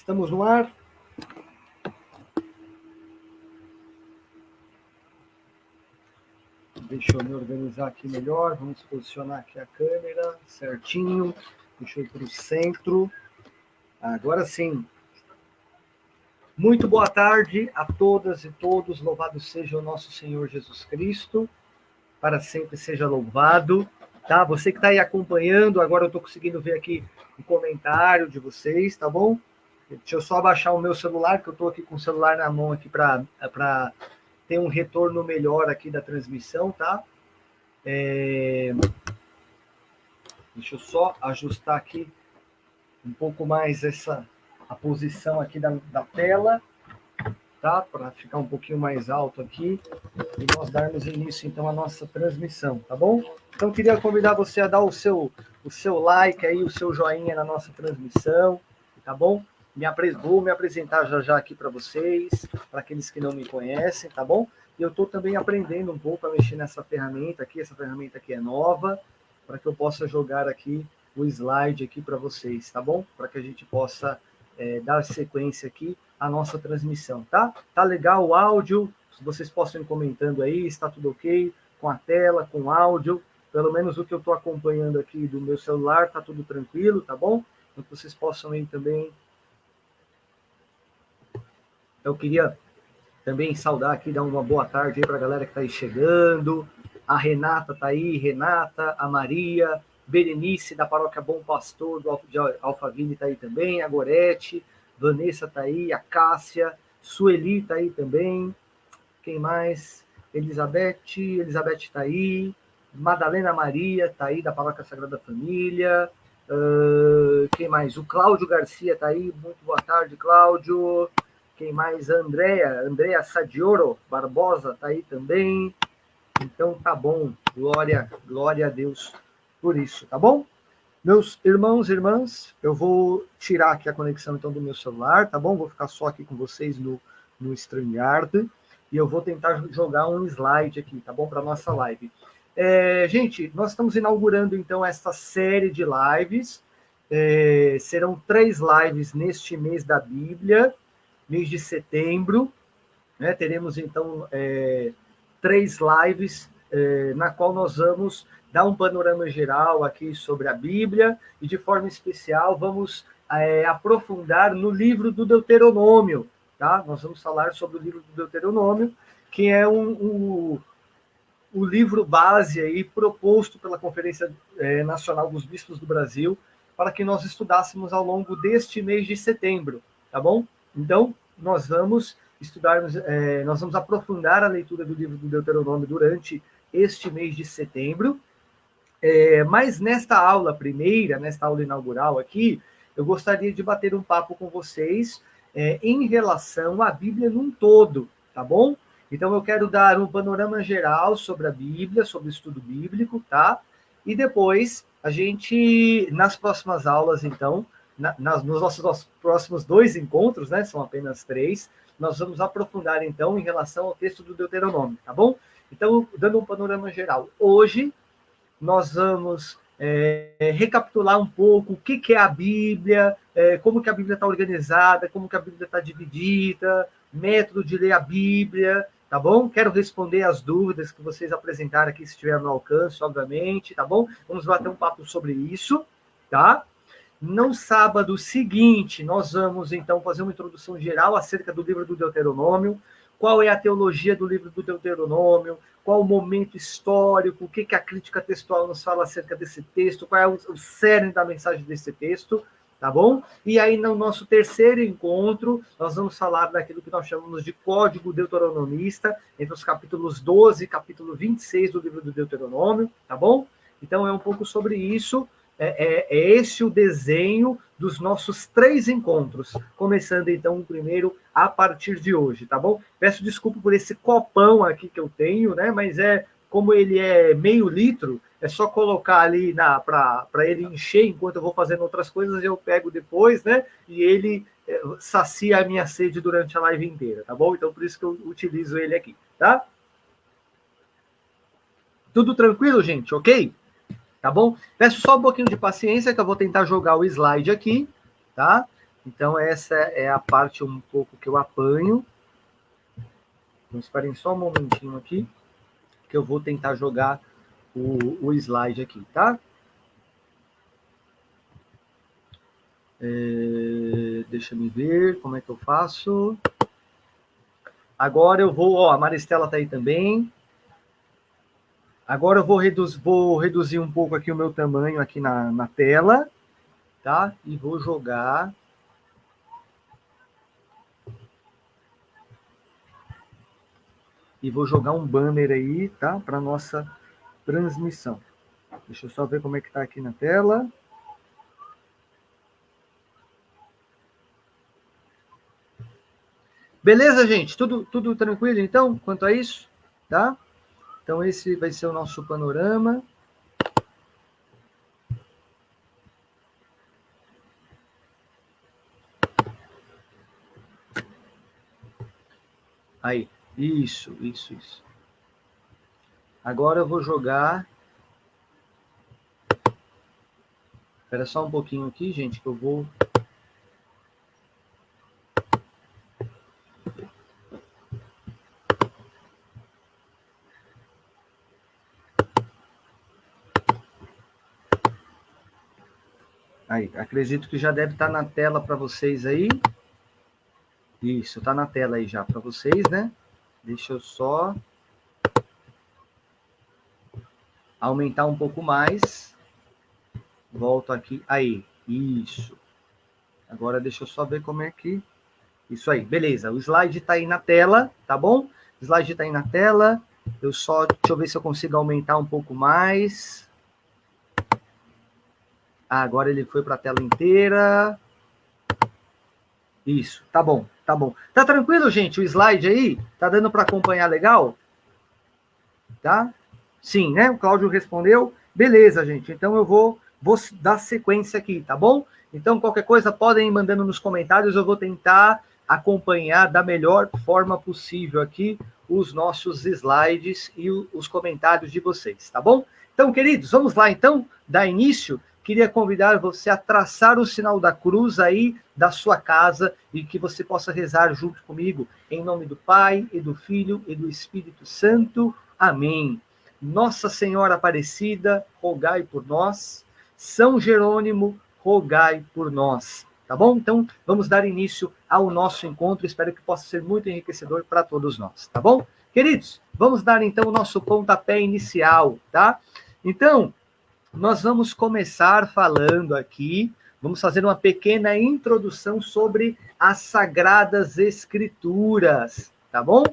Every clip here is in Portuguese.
Estamos no ar. Deixa eu me organizar aqui melhor. Vamos posicionar aqui a câmera certinho. Deixa eu ir para o centro. Agora sim. Muito boa tarde a todas e todos. Louvado seja o nosso Senhor Jesus Cristo. Para sempre seja louvado. Tá? Você que está aí acompanhando, agora eu estou conseguindo ver aqui o comentário de vocês, tá bom? Deixa eu só abaixar o meu celular, que eu estou aqui com o celular na mão aqui para ter um retorno melhor aqui da transmissão, tá? Deixa eu só ajustar aqui um pouco mais a posição aqui da tela, tá? Para ficar um pouquinho mais alto aqui e nós darmos início então à nossa transmissão, tá bom? Então queria convidar você a dar o seu like aí, o seu joinha na nossa transmissão, tá bom? Vou me apresentar já aqui para vocês, para aqueles que não me conhecem, tá bom? E eu estou também aprendendo um pouco a mexer nessa ferramenta aqui, essa ferramenta aqui é nova, para que eu possa jogar aqui o slide aqui para vocês, tá bom? Para que a gente possa dar sequência aqui à nossa transmissão, tá? Tá legal o áudio? Vocês possam ir comentando aí, está tudo ok com a tela, com o áudio, pelo menos o que eu estou acompanhando aqui do meu celular, tá tudo tranquilo, tá bom? Então que vocês possam ir também. Eu queria também saudar aqui, dar uma boa tarde aí para a galera que está aí chegando. A Renata está aí, Renata, a Maria, Berenice da Paróquia Bom Pastor de Alphaville está aí também, a Gorete, Vanessa está aí, a Cássia, Sueli está aí também. Quem mais? Elizabeth está aí. Madalena Maria está aí, da Paróquia Sagrada Família. Quem mais? O Cláudio Garcia está aí. Muito boa tarde, Cláudio. Quem mais? A Andréa Sadioro Barbosa está aí também. Então tá bom. Glória a Deus por isso, tá bom? Meus irmãos e irmãs, eu vou tirar aqui a conexão então do meu celular, tá bom? Vou ficar só aqui com vocês no StreamYard. E eu vou tentar jogar um slide aqui, tá bom? Para a nossa live. Gente, nós estamos inaugurando, então, esta série de lives. Serão 3 lives neste mês da Bíblia, mês de setembro. Né? Teremos, então, 3 lives, na qual nós vamos dar um panorama geral aqui sobre a Bíblia e, de forma especial, vamos aprofundar no livro do Deuteronômio. Tá? Nós vamos falar sobre o livro do Deuteronômio, que é o livro base aí proposto pela Conferência Nacional dos Bispos do Brasil para que nós estudássemos ao longo deste mês de setembro, tá bom? Então, nós vamos aprofundar a leitura do livro do Deuteronômio durante este mês de setembro, mas nesta aula inaugural aqui, eu gostaria de bater um papo com vocês em relação à Bíblia num todo, tá bom? Então, eu quero dar um panorama geral sobre a Bíblia, sobre o estudo bíblico, tá? E depois, a gente, nas próximas aulas, então, nos nossos próximos 2 encontros, né? São apenas 3, nós vamos aprofundar, então, em relação ao texto do Deuteronômio, tá bom? Então, dando um panorama geral. Hoje, nós vamos recapitular um pouco o que é a Bíblia, como que a Bíblia está organizada, como que a Bíblia está dividida, método de ler a Bíblia, tá bom? Quero responder as dúvidas que vocês apresentaram aqui, se estiver no alcance, obviamente, tá bom? Vamos bater um papo sobre isso, tá? No sábado seguinte, nós vamos, então, fazer uma introdução geral acerca do livro do Deuteronômio, qual é a teologia do livro do Deuteronômio, qual o momento histórico, o que a crítica textual nos fala acerca desse texto, qual é o cerne da mensagem desse texto, tá bom? E aí, no nosso terceiro encontro, nós vamos falar daquilo que nós chamamos de Código Deuteronomista, entre os capítulos 12 e capítulo 26 do livro do Deuteronômio, tá bom? Então, é um pouco sobre isso. É esse o desenho dos nossos 3 encontros, começando então o primeiro a partir de hoje, tá bom? Peço desculpa por esse copão aqui que eu tenho, né? Mas como ele é meio litro, é só colocar ali para ele encher enquanto eu vou fazendo outras coisas, eu pego depois, né? E ele sacia a minha sede durante a live inteira, tá bom? Então por isso que eu utilizo ele aqui, tá? Tudo tranquilo, gente? Ok? Tá bom? Peço só um pouquinho de paciência que eu vou tentar jogar o slide aqui, tá? Então, essa é a parte um pouco que eu apanho. Então, esperem só um momentinho aqui, que eu vou tentar jogar o slide aqui, tá? Deixa eu ver como é que eu faço. Agora eu vou, ó, a Maristela tá aí também. Agora eu vou reduzir um pouco aqui o meu tamanho aqui na tela, tá? E vou jogar. E vou jogar um banner aí, tá? Para nossa transmissão. Deixa eu só ver como é que tá aqui na tela. Beleza, gente? Tudo tranquilo, então, quanto a isso? Tá? Então, esse vai ser o nosso panorama. Aí, isso. Agora eu vou jogar... Espera só um pouquinho aqui, gente, que eu vou... Aí, acredito que já deve estar na tela para vocês aí. Isso, tá na tela aí já para vocês, né? Deixa eu só aumentar um pouco mais. Volto aqui. Aí, isso. Agora deixa eu só ver como é que... Isso aí, beleza. O slide está aí na tela, tá bom? O slide está aí na tela. Deixa eu ver se eu consigo aumentar um pouco mais. Agora ele foi para a tela inteira. Isso, tá bom, tá bom. Tá tranquilo, gente? O slide aí? Tá dando para acompanhar legal? Tá? Sim, né? O Cláudio respondeu. Beleza, gente. Então eu vou dar sequência aqui, tá bom? Então qualquer coisa podem ir mandando nos comentários. Eu vou tentar acompanhar da melhor forma possível aqui os nossos slides e os comentários de vocês, tá bom? Então, queridos, vamos lá então, dar início. Queria convidar você a traçar o sinal da cruz aí da sua casa e que você possa rezar junto comigo, em nome do Pai, e do Filho, e do Espírito Santo. Amém. Nossa Senhora Aparecida, rogai por nós. São Jerônimo, rogai por nós. Tá bom? Então, vamos dar início ao nosso encontro. Espero que possa ser muito enriquecedor para todos nós. Tá bom? Queridos, vamos dar então o nosso pontapé inicial, tá? Então, nós vamos começar falando aqui, vamos fazer uma pequena introdução sobre as Sagradas Escrituras, tá bom?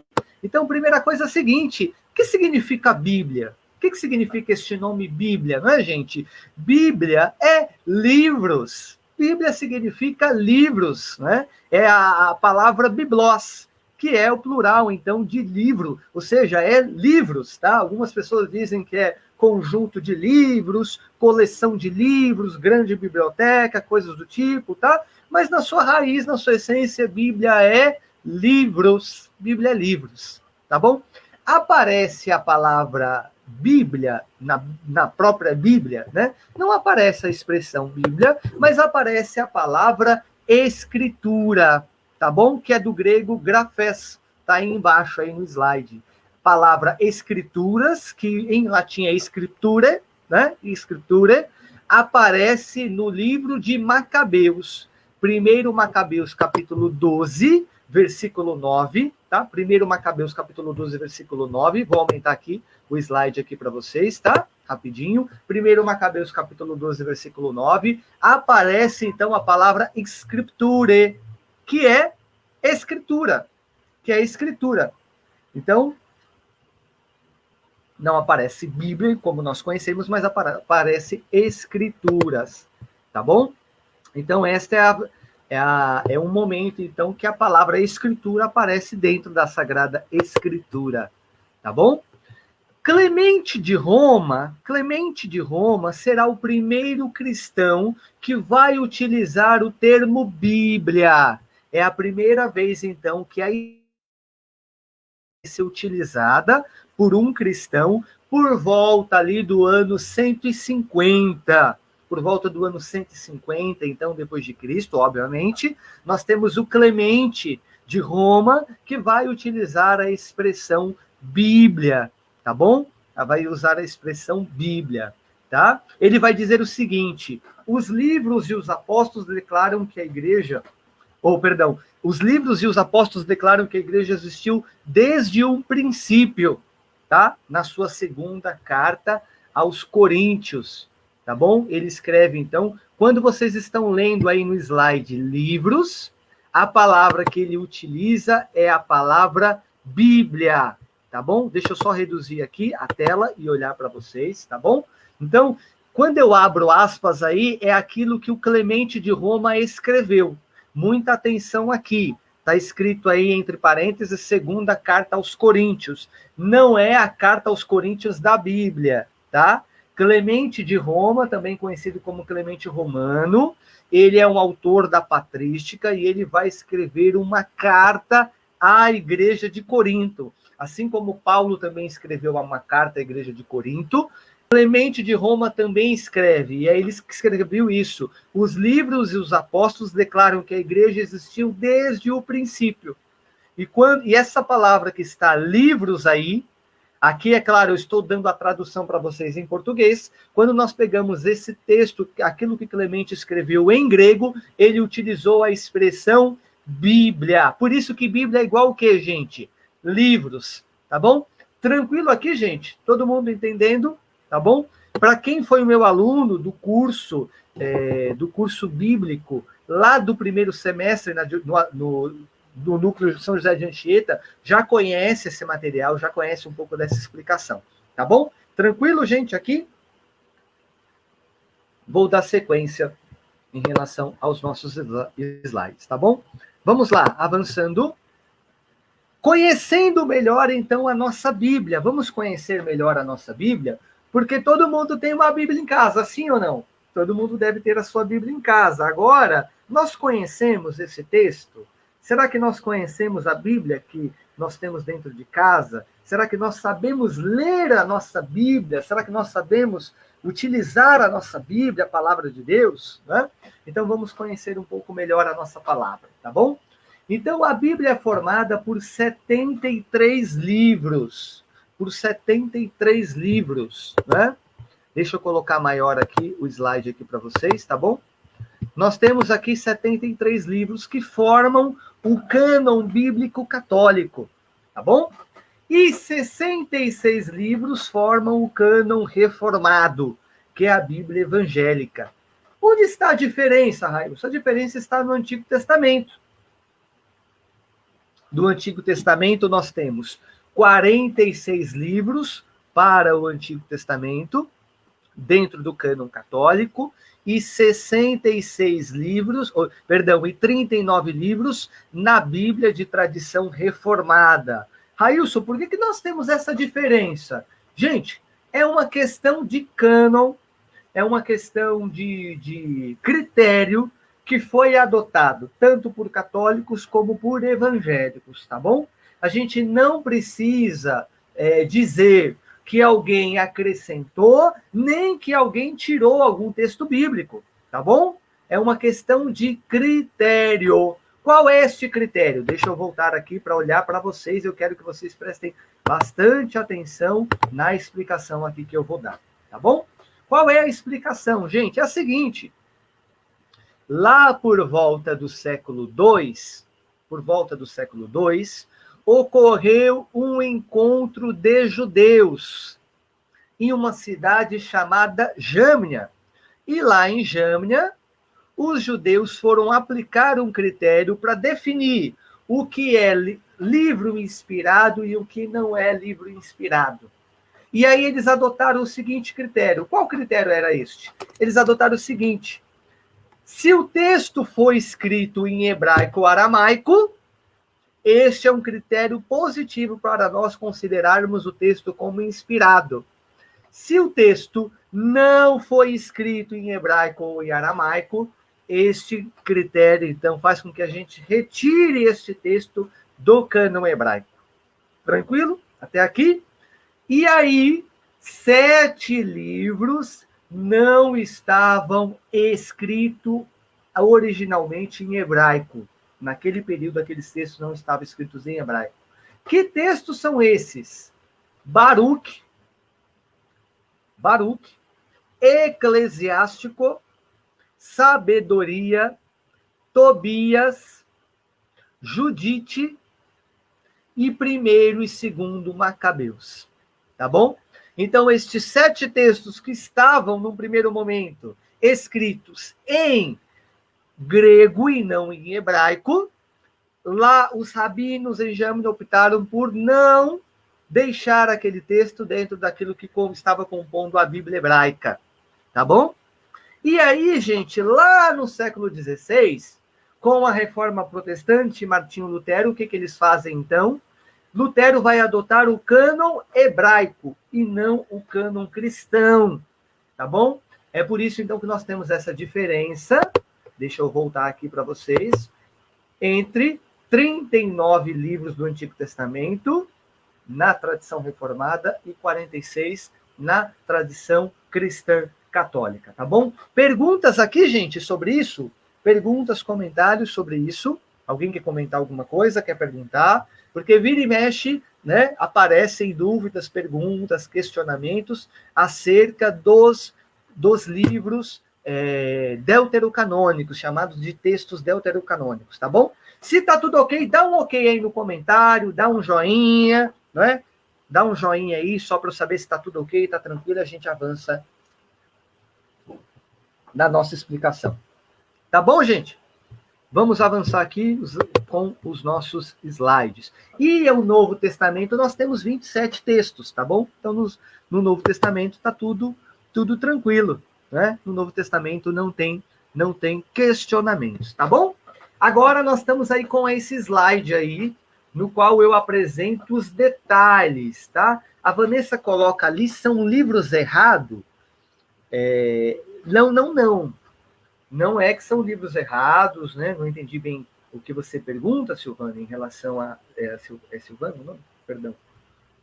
Então, primeira coisa é a seguinte, o que significa Bíblia? O que significa este nome Bíblia, não é, gente? Bíblia é livros. Bíblia significa livros, né? É a palavra biblos, que é o plural, então, de livro, ou seja, é livros, tá? Algumas pessoas dizem que é conjunto de livros, coleção de livros, grande biblioteca, coisas do tipo, tá? Mas na sua raiz, na sua essência, Bíblia é livros. Bíblia é livros, tá bom? Aparece a palavra Bíblia na própria Bíblia, né? Não aparece a expressão Bíblia, mas aparece a palavra Escritura, tá bom? Que é do grego grafés, tá aí embaixo aí no slide. Palavra escrituras, que em latim é escritura, né? Escritura, aparece no livro de Macabeus. Primeiro Macabeus, capítulo 12, versículo 9, tá? Primeiro Macabeus, capítulo 12, versículo 9. Vou aumentar aqui o slide aqui para vocês, tá? Rapidinho. Primeiro Macabeus, capítulo 12, versículo 9. Aparece, então, a palavra scripture, que é escritura. Que é escritura. Então, não aparece Bíblia, como nós conhecemos, mas aparece escrituras, tá bom? Então, esta é um momento, então, que a palavra escritura aparece dentro da Sagrada Escritura, tá bom? Clemente de Roma será o primeiro cristão que vai utilizar o termo Bíblia. É a primeira vez, então, que a ser utilizada por um cristão por volta ali do ano 150, por volta do ano 150, então, depois de Cristo, obviamente. Nós temos o Clemente de Roma, que vai utilizar a expressão Bíblia, tá bom? Vai usar a expressão Bíblia, tá? Ele vai dizer o seguinte: os livros e os apóstolos declaram que a igreja, os livros e os apóstolos declaram que a igreja existiu desde um princípio, tá? Na sua segunda carta aos Coríntios, tá bom? Ele escreve, então, quando vocês estão lendo aí no slide livros, a palavra que ele utiliza é a palavra Bíblia, tá bom? Deixa eu só reduzir aqui a tela e olhar para vocês, tá bom? Então, quando eu abro aspas aí, é aquilo que o Clemente de Roma escreveu. Muita atenção aqui. Está escrito aí, entre parênteses, segunda carta aos Coríntios. Não é a carta aos Coríntios da Bíblia, tá? Clemente de Roma, também conhecido como Clemente Romano, ele é um autor da patrística e ele vai escrever uma carta à igreja de Corinto. Assim como Paulo também escreveu uma carta à igreja de Corinto, Clemente de Roma também escreve, e é ele que escreveu isso. Os livros e os apóstolos declaram que a igreja existiu desde o princípio. E essa palavra que está livros aí, aqui, é claro, eu estou dando a tradução para vocês em português. Quando nós pegamos esse texto, aquilo que Clemente escreveu em grego, ele utilizou a expressão Bíblia. Por isso que Bíblia é igual o quê, gente? Livros, tá bom? Tranquilo aqui, gente? Todo mundo entendendo? Tá bom? Para quem foi o meu aluno do curso bíblico, lá do primeiro semestre, no núcleo de São José de Anchieta, já conhece esse material, já conhece um pouco dessa explicação. Tá bom? Tranquilo, gente, aqui? Vou dar sequência em relação aos nossos slides, tá bom? Vamos lá, avançando. Conhecendo melhor, então, a nossa Bíblia. Vamos conhecer melhor a nossa Bíblia? Porque todo mundo tem uma Bíblia em casa, sim ou não? Todo mundo deve ter a sua Bíblia em casa. Agora, nós conhecemos esse texto? Será que nós conhecemos a Bíblia que nós temos dentro de casa? Será que nós sabemos ler a nossa Bíblia? Será que nós sabemos utilizar a nossa Bíblia, a palavra de Deus? Né? Então, vamos conhecer um pouco melhor a nossa palavra, tá bom? Então, a Bíblia é formada por 73 livros. Por 73 livros, né? Deixa eu colocar maior aqui o slide aqui para vocês, tá bom? Nós temos aqui 73 livros que formam o cânon bíblico católico, tá bom? E 66 livros formam o cânon reformado, que é a Bíblia evangélica. Onde está a diferença, Railson? A diferença está no Antigo Testamento. Do Antigo Testamento nós temos 46 livros para o Antigo Testamento, dentro do cânon católico, e 66 livros, e 39 livros na Bíblia de tradição reformada. Railson, por que nós temos essa diferença? Gente, é uma questão de cânon, é uma questão de critério que foi adotado tanto por católicos como por evangélicos, tá bom? A gente não precisa dizer que alguém acrescentou, nem que alguém tirou algum texto bíblico, tá bom? É uma questão de critério. Qual é este critério? Deixa eu voltar aqui para olhar para vocês. Eu quero que vocês prestem bastante atenção na explicação aqui que eu vou dar, tá bom? Qual é a explicação, gente? É a seguinte. Lá por volta do século II, ocorreu um encontro de judeus em uma cidade chamada Jâmnia. E lá em Jâmnia, os judeus foram aplicar um critério para definir o que é livro inspirado e o que não é livro inspirado. E aí eles adotaram o seguinte critério. Qual critério era este? Eles adotaram o seguinte: se o texto foi escrito em hebraico ou aramaico, este é um critério positivo para nós considerarmos o texto como inspirado. Se o texto não foi escrito em hebraico ou em aramaico, este critério, então, faz com que a gente retire este texto do cânon hebraico. Tranquilo? Até aqui? E aí, 7 livros não estavam escritos originalmente em hebraico. Naquele período, aqueles textos não estavam escritos em hebraico. Que textos são esses? Baruch, Eclesiástico, Sabedoria, Tobias, Judite e primeiro e segundo Macabeus. Tá bom? Então, estes 7 textos que estavam, num primeiro momento, escritos em grego e não em hebraico, lá os rabinos em Jâmina optaram por não deixar aquele texto dentro daquilo que estava compondo a Bíblia hebraica. Tá bom? E aí, gente, lá no século XVI, com a Reforma Protestante, Martinho Lutero, o que eles fazem então? Lutero vai adotar o cânon hebraico e não o cânon cristão, tá bom? É por isso, então, que nós temos essa diferença, deixa eu voltar aqui para vocês, entre 39 livros do Antigo Testamento, na tradição reformada, e 46 na tradição cristã católica, tá bom? Perguntas aqui, gente, sobre isso? Perguntas, comentários sobre isso? Alguém quer comentar alguma coisa, quer perguntar? Porque vira e mexe, né, aparecem dúvidas, perguntas, questionamentos acerca dos livros deuterocanônicos, chamados de textos deuterocanônicos, tá bom? Se tá tudo ok, dá um ok aí no comentário, dá um joinha, não é? Dá um joinha aí, só para eu saber se tá tudo ok, tá tranquilo, a gente avança na nossa explicação. Tá bom, gente? Vamos avançar aqui com os nossos slides. E o Novo Testamento, nós temos 27 textos, tá bom? Então, no Novo Testamento está tudo tranquilo, né? No Novo Testamento não tem questionamentos, tá bom? Agora nós estamos aí com esse slide aí, no qual eu apresento os detalhes, tá? A Vanessa coloca ali, são livros errados? Não. Não é que são livros errados, né? Não entendi bem o que você pergunta, Silvana, em relação a... Silvana, não? Perdão.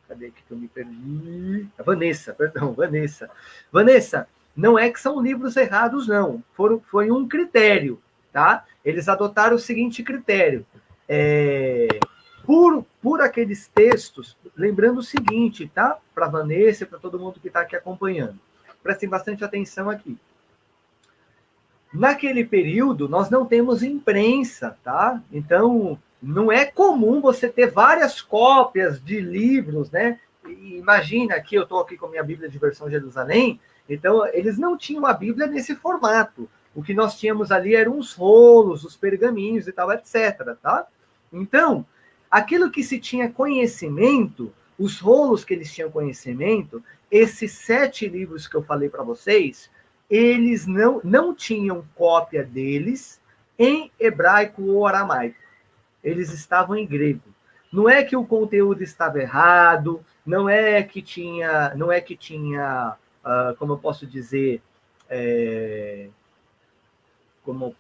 Cadê que eu me perdi? Vanessa, perdão, Vanessa. Vanessa, não é que são livros errados, não. Foi um critério, tá? Eles adotaram o seguinte critério. Por aqueles textos, lembrando o seguinte, tá? Para Vanessa e para todo mundo que está aqui acompanhando. Prestem bastante atenção aqui. Naquele período, nós não temos imprensa, tá? Então, não é comum você ter várias cópias de livros, né? Imagina aqui, eu estou aqui com a minha Bíblia de versão Jerusalém, então eles não tinham a Bíblia nesse formato. O que nós tínhamos ali eram os rolos, os pergaminhos e tal, etc, tá? Então, aquilo que se tinha conhecimento, os rolos que eles tinham conhecimento, esses 7 livros que eu falei para vocês, eles não tinham cópia deles em hebraico ou aramaico. Eles estavam em grego. Não é que o conteúdo estava errado, não é que tinha, como eu posso dizer, como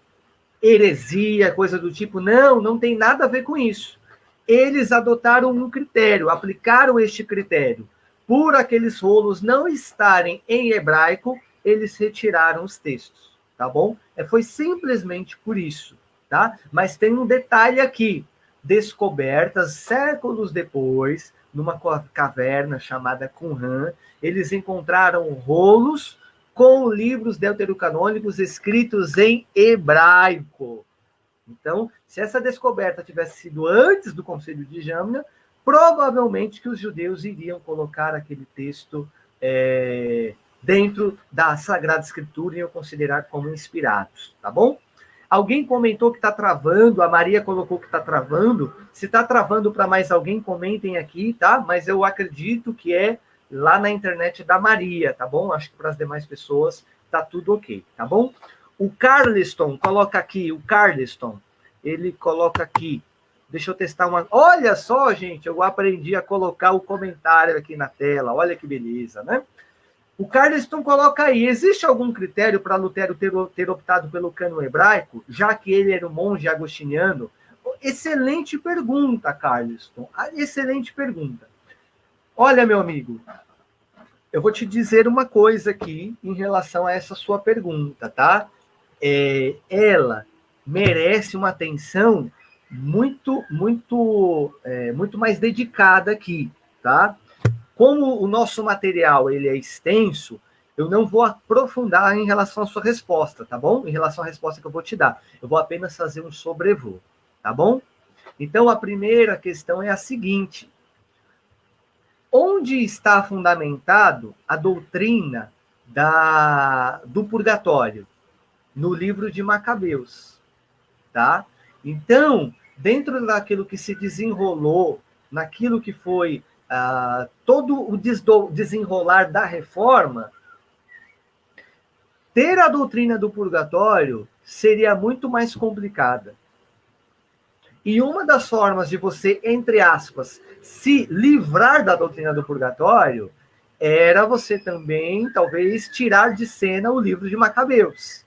heresia, coisa do tipo. Não tem nada a ver com isso. Eles adotaram um critério, aplicaram este critério. Por aqueles rolos não estarem em hebraico, eles retiraram os textos, tá bom? Foi simplesmente por isso, tá? Mas tem um detalhe aqui. Descobertas séculos depois, numa caverna chamada Qumran, eles encontraram rolos com livros deuterocanônicos escritos em hebraico. Então, se essa descoberta tivesse sido antes do Concílio de Jâmina, provavelmente que os judeus iriam colocar aquele texto dentro da Sagrada Escritura e iam considerar como inspirados, tá bom? Alguém comentou que está travando, a Maria colocou que está travando. Se está travando para mais alguém, comentem aqui, tá? Mas eu acredito que é lá na internet da Maria, tá bom? Acho que para as demais pessoas está tudo ok, tá bom? O Carliston coloca aqui, ele coloca aqui. Deixa eu testar uma... Olha só, gente, eu aprendi a colocar o comentário aqui na tela. Olha que beleza, né? O Carliston coloca aí, existe algum critério para Lutero ter optado pelo cânon hebraico, já que ele era um monge agostiniano? Excelente pergunta, Carliston. Excelente pergunta. Olha, meu amigo, eu vou te dizer uma coisa aqui em relação a essa sua pergunta, tá? Ela merece uma atenção muito mais dedicada aqui, tá? Como o nosso material ele é extenso, eu não vou aprofundar em relação à sua resposta, tá bom? Em relação à resposta que eu vou te dar. Eu vou apenas fazer um sobrevoo, tá bom? Então, a primeira questão é a seguinte: onde está fundamentado a doutrina do purgatório? No livro de Macabeus, tá? Então, dentro daquilo que se desenrolou, naquilo que foi todo o desenrolar da reforma, ter a doutrina do purgatório seria muito mais complicada. E uma das formas de você, entre aspas, se livrar da doutrina do purgatório era você também, talvez, tirar de cena o livro de Macabeus.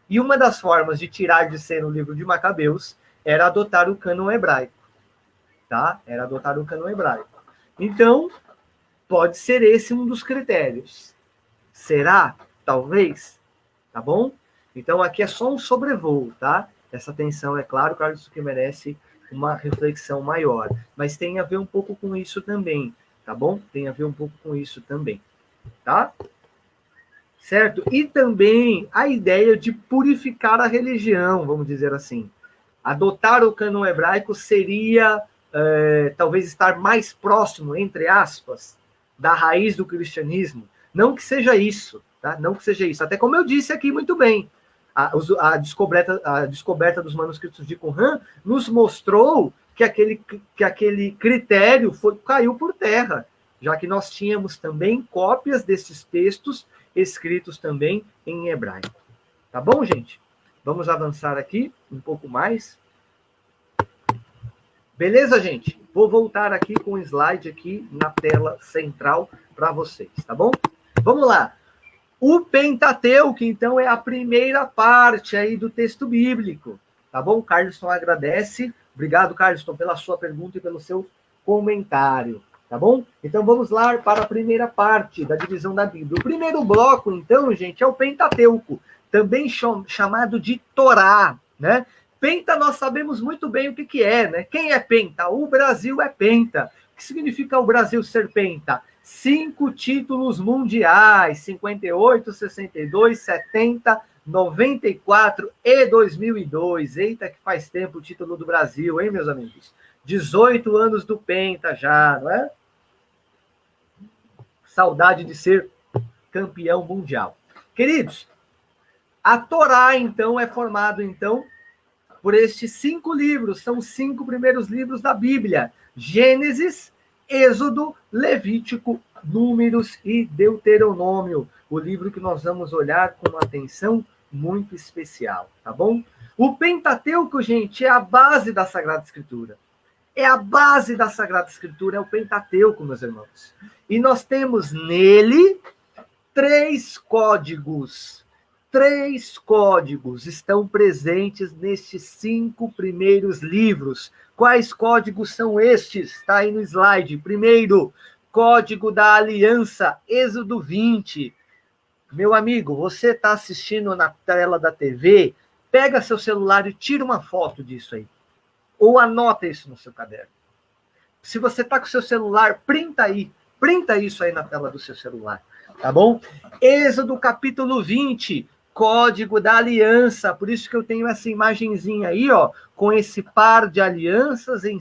E uma das formas de tirar de cena o livro de Macabeus era adotar o cânon hebraico. Tá? Era adotar o cânon hebraico. Então, pode ser esse um dos critérios. Será? Talvez. Tá bom? Então, aqui é só um sobrevoo, tá? Essa atenção, é claro, Carlos, que merece uma reflexão maior. Mas tem a ver um pouco com isso também, tá bom? Tem a ver um pouco com isso também, tá? Certo? E também a ideia de purificar a religião, vamos dizer assim. Adotar o cânon hebraico seria, talvez, estar mais próximo, entre aspas, da raiz do cristianismo. Não que seja isso, tá? Não que seja isso. Até como eu disse aqui muito bem, a descoberta dos manuscritos de Qumran nos mostrou que aquele critério caiu por terra, já que nós tínhamos também cópias desses textos escritos também em hebraico. Tá bom, gente? Vamos avançar aqui um pouco mais. Beleza, gente? Vou voltar aqui com o slide aqui na tela central para vocês, tá bom? Vamos lá. O Pentateuco, então, é a primeira parte aí do texto bíblico, tá bom? Carlson agradece. Obrigado, Carlson, pela sua pergunta e pelo seu comentário, tá bom? Então, vamos lá para a primeira parte da divisão da Bíblia. O primeiro bloco, então, gente, é o Pentateuco, também chamado de Torá, né? Penta, nós sabemos muito bem o que é, né? Quem é penta? O Brasil é penta. O que significa o Brasil ser penta? 5 títulos mundiais, 58, 62, 70, 94 e 2002. Eita, que faz tempo o título do Brasil, hein, meus amigos? 18 anos do penta já, não é? Saudade de ser campeão mundial. Queridos, a Torá, então, é formado, então, por estes 5 livros. São os 5 primeiros livros da Bíblia. Gênesis, Êxodo, Levítico, Números e Deuteronômio. O livro que nós vamos olhar com uma atenção muito especial, tá bom? O Pentateuco, gente, é a base da Sagrada Escritura. É a base da Sagrada Escritura, é o Pentateuco, meus irmãos. E nós temos nele 3 códigos. 3 códigos estão presentes nestes 5 primeiros livros. Quais códigos são estes? Está aí no slide. Primeiro, Código da Aliança, Êxodo 20. Meu amigo, você está assistindo na tela da TV, pega seu celular e tira uma foto disso aí. Ou anota isso no seu caderno. Se você está com seu celular, printa isso aí na tela do seu celular. Tá bom? Êxodo capítulo 20, Código da Aliança. Por isso que eu tenho essa imagenzinha aí, ó, com esse par de alianças em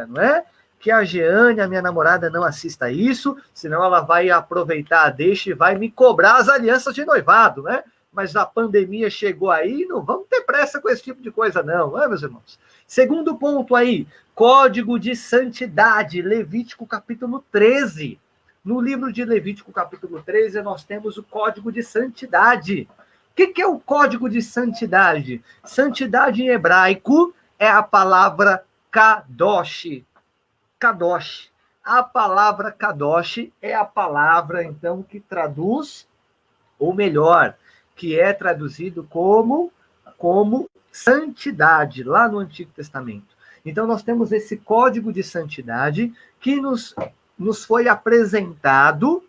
não é? Que a Jeane, a minha namorada, não assista isso, senão ela vai aproveitar, deixa e vai me cobrar as alianças de noivado, né? Mas a pandemia chegou aí, não vamos ter pressa com esse tipo de coisa, não, meus irmãos? Segundo ponto aí, Código de Santidade, Levítico capítulo 13. No livro de Levítico capítulo 13, nós temos o Código de Santidade. O que é o Código de Santidade? Santidade em hebraico é a palavra Kadosh. Kadosh. A palavra Kadosh é a palavra, então, que traduz, ou melhor, que é traduzido como santidade, lá no Antigo Testamento. Então, nós temos esse código de santidade que nos nos foi apresentado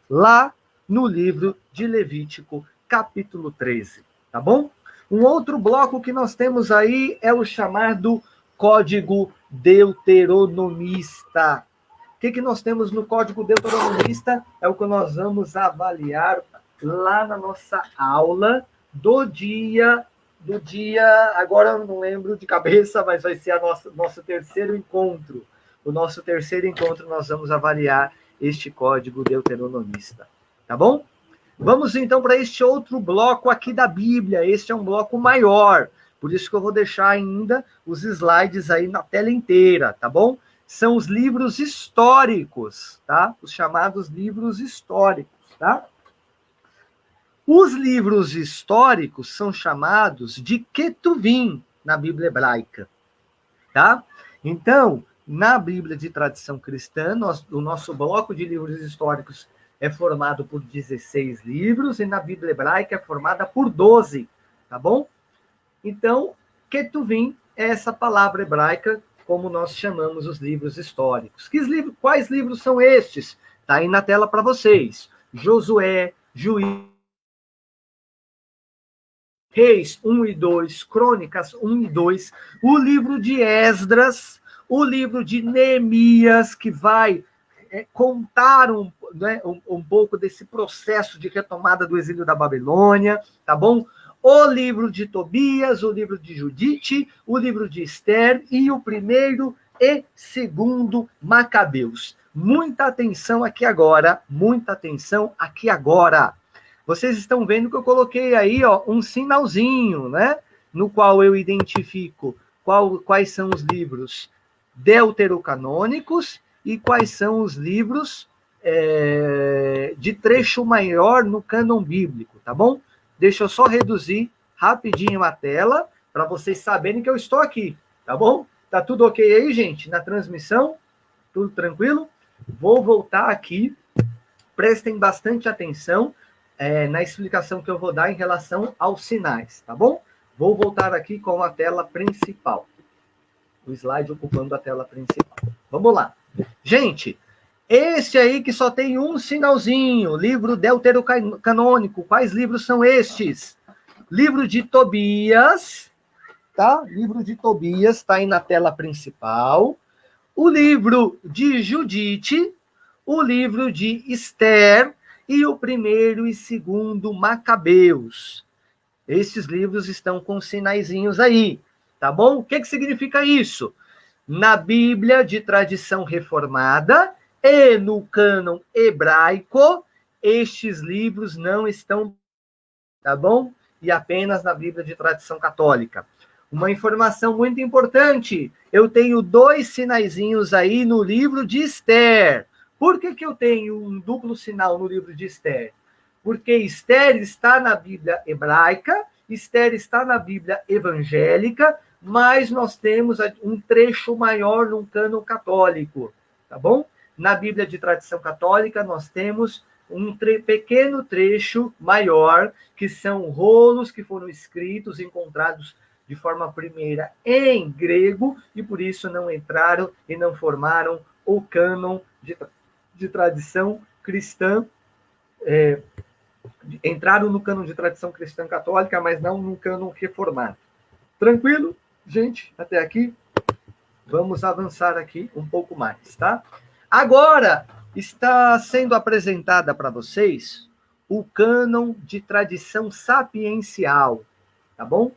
lá no livro de Levítico, capítulo 13, tá bom? Um outro bloco que nós temos aí é o chamado Código Deuteronomista. O que nós temos no Código Deuteronomista? É o que nós vamos avaliar lá na nossa aula do dia, agora eu não lembro de cabeça, mas vai ser nosso terceiro encontro. O nosso terceiro encontro nós vamos avaliar este Código Deuteronomista, tá bom? Vamos então para este outro bloco aqui da Bíblia. Este é um bloco maior, por isso que eu vou deixar ainda os slides aí na tela inteira, tá bom? São os livros históricos, tá? Os chamados livros históricos, tá? Os livros históricos são chamados de Ketuvim na Bíblia hebraica, tá? Então, na Bíblia de tradição cristã, o nosso bloco de livros históricos é formado por 16 livros e na Bíblia hebraica é formada por 12, tá bom? Então, Ketuvim é essa palavra hebraica, como nós chamamos os livros históricos. Quais livros são estes? Tá aí na tela para vocês. Josué, Juízes, Reis 1 e 2, Crônicas 1 e 2, o livro de Esdras, o livro de Neemias, que vai contar um pouco desse processo de retomada do exílio da Babilônia, tá bom? O livro de Tobias, o livro de Judite, o livro de Esther e o primeiro e segundo Macabeus. Muita atenção aqui agora, muita atenção aqui agora. Vocês estão vendo que eu coloquei aí, ó, um sinalzinho, né? No qual eu identifico quais são os livros deuterocanônicos e quais são os livros de trecho maior no cânon bíblico, tá bom? Deixa eu só reduzir rapidinho a tela para vocês saberem que eu estou aqui, tá bom? Tá tudo ok aí, gente? Na transmissão? Tudo tranquilo? Vou voltar aqui. Prestem bastante atenção na explicação que eu vou dar em relação aos sinais, tá bom? Vou voltar aqui com a tela principal. O slide ocupando a tela principal. Vamos lá. Gente, esse aí que só tem um sinalzinho, livro deuterocanônico. Quais livros são estes? Livro de Tobias, tá? Livro de Tobias está aí na tela principal. O livro de Judite, o livro de Esther e o primeiro e segundo Macabeus. Esses livros estão com sinaizinhos aí, tá bom? O que significa isso? Na Bíblia de tradição reformada e no cânon hebraico, estes livros não estão, tá bom? E apenas na Bíblia de tradição católica. Uma informação muito importante, eu tenho 2 sinaizinhos aí no livro de Esther. Por que eu tenho um duplo sinal no livro de Esther? Porque Esther está na Bíblia hebraica, Esther está na Bíblia evangélica, mas nós temos um trecho maior no cânon católico, tá bom? Na Bíblia de tradição católica, nós temos um pequeno trecho maior, que são rolos que foram escritos, encontrados de forma primeira em grego, e por isso não entraram e não formaram o cânon de tradição cristã, entraram no cânon de tradição cristã católica, mas não no cânon reformado. Tranquilo, gente? Até aqui? Vamos avançar aqui um pouco mais, tá? Agora, está sendo apresentada para vocês o cânon de tradição sapiencial, tá bom?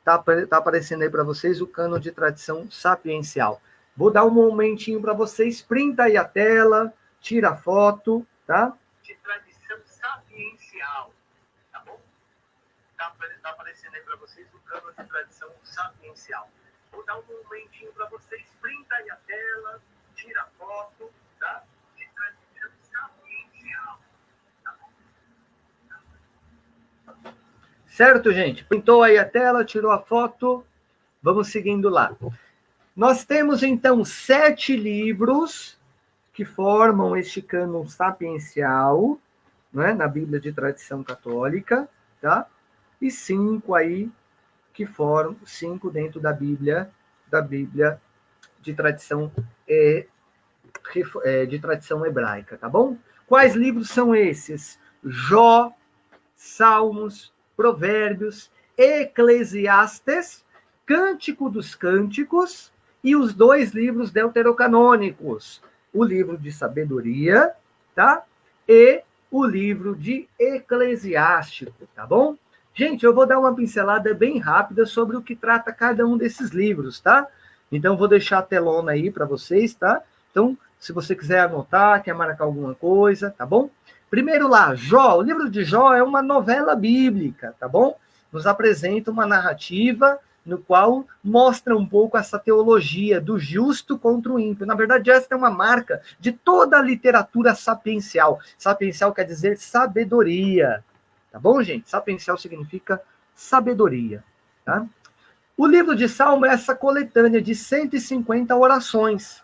Tá aparecendo aí para vocês o cânon de tradição sapiencial. Vou dar um momentinho para vocês, printa aí a tela, tira a foto, tá? De tradição sapiencial, tá bom? Tá aparecendo aí para vocês o cânon de tradição sapiencial. Vou dar um momentinho para vocês, printa aí a tela, tira a foto, tá? De tradição sapiencial, tá bom? Certo, gente? Printou aí a tela, tirou a foto, vamos seguindo lá. Nós temos, então, 7 livros que formam este cânon sapiencial, né, na Bíblia de tradição católica, tá? E 5 aí que formam 5 dentro da Bíblia de tradição de tradição hebraica, tá bom? Quais livros são esses? Jó, Salmos, Provérbios, Eclesiastes, Cântico dos Cânticos e os 2 livros deuterocanônicos, o livro de sabedoria, tá? E o livro de Eclesiástico, tá bom? Gente, eu vou dar uma pincelada bem rápida sobre o que trata cada um desses livros, tá? Então, vou deixar a telona aí para vocês, tá? Então, se você quiser anotar, quer marcar alguma coisa, tá bom? Primeiro lá, Jó. O livro de Jó é uma novela bíblica, tá bom? Nos apresenta uma narrativa no qual mostra um pouco essa teologia do justo contra o ímpio. Na verdade, essa é uma marca de toda a literatura sapiencial. Sapiencial quer dizer sabedoria, tá bom, gente? Sapiencial significa sabedoria, tá? O livro de Salmo é essa coletânea de 150 orações.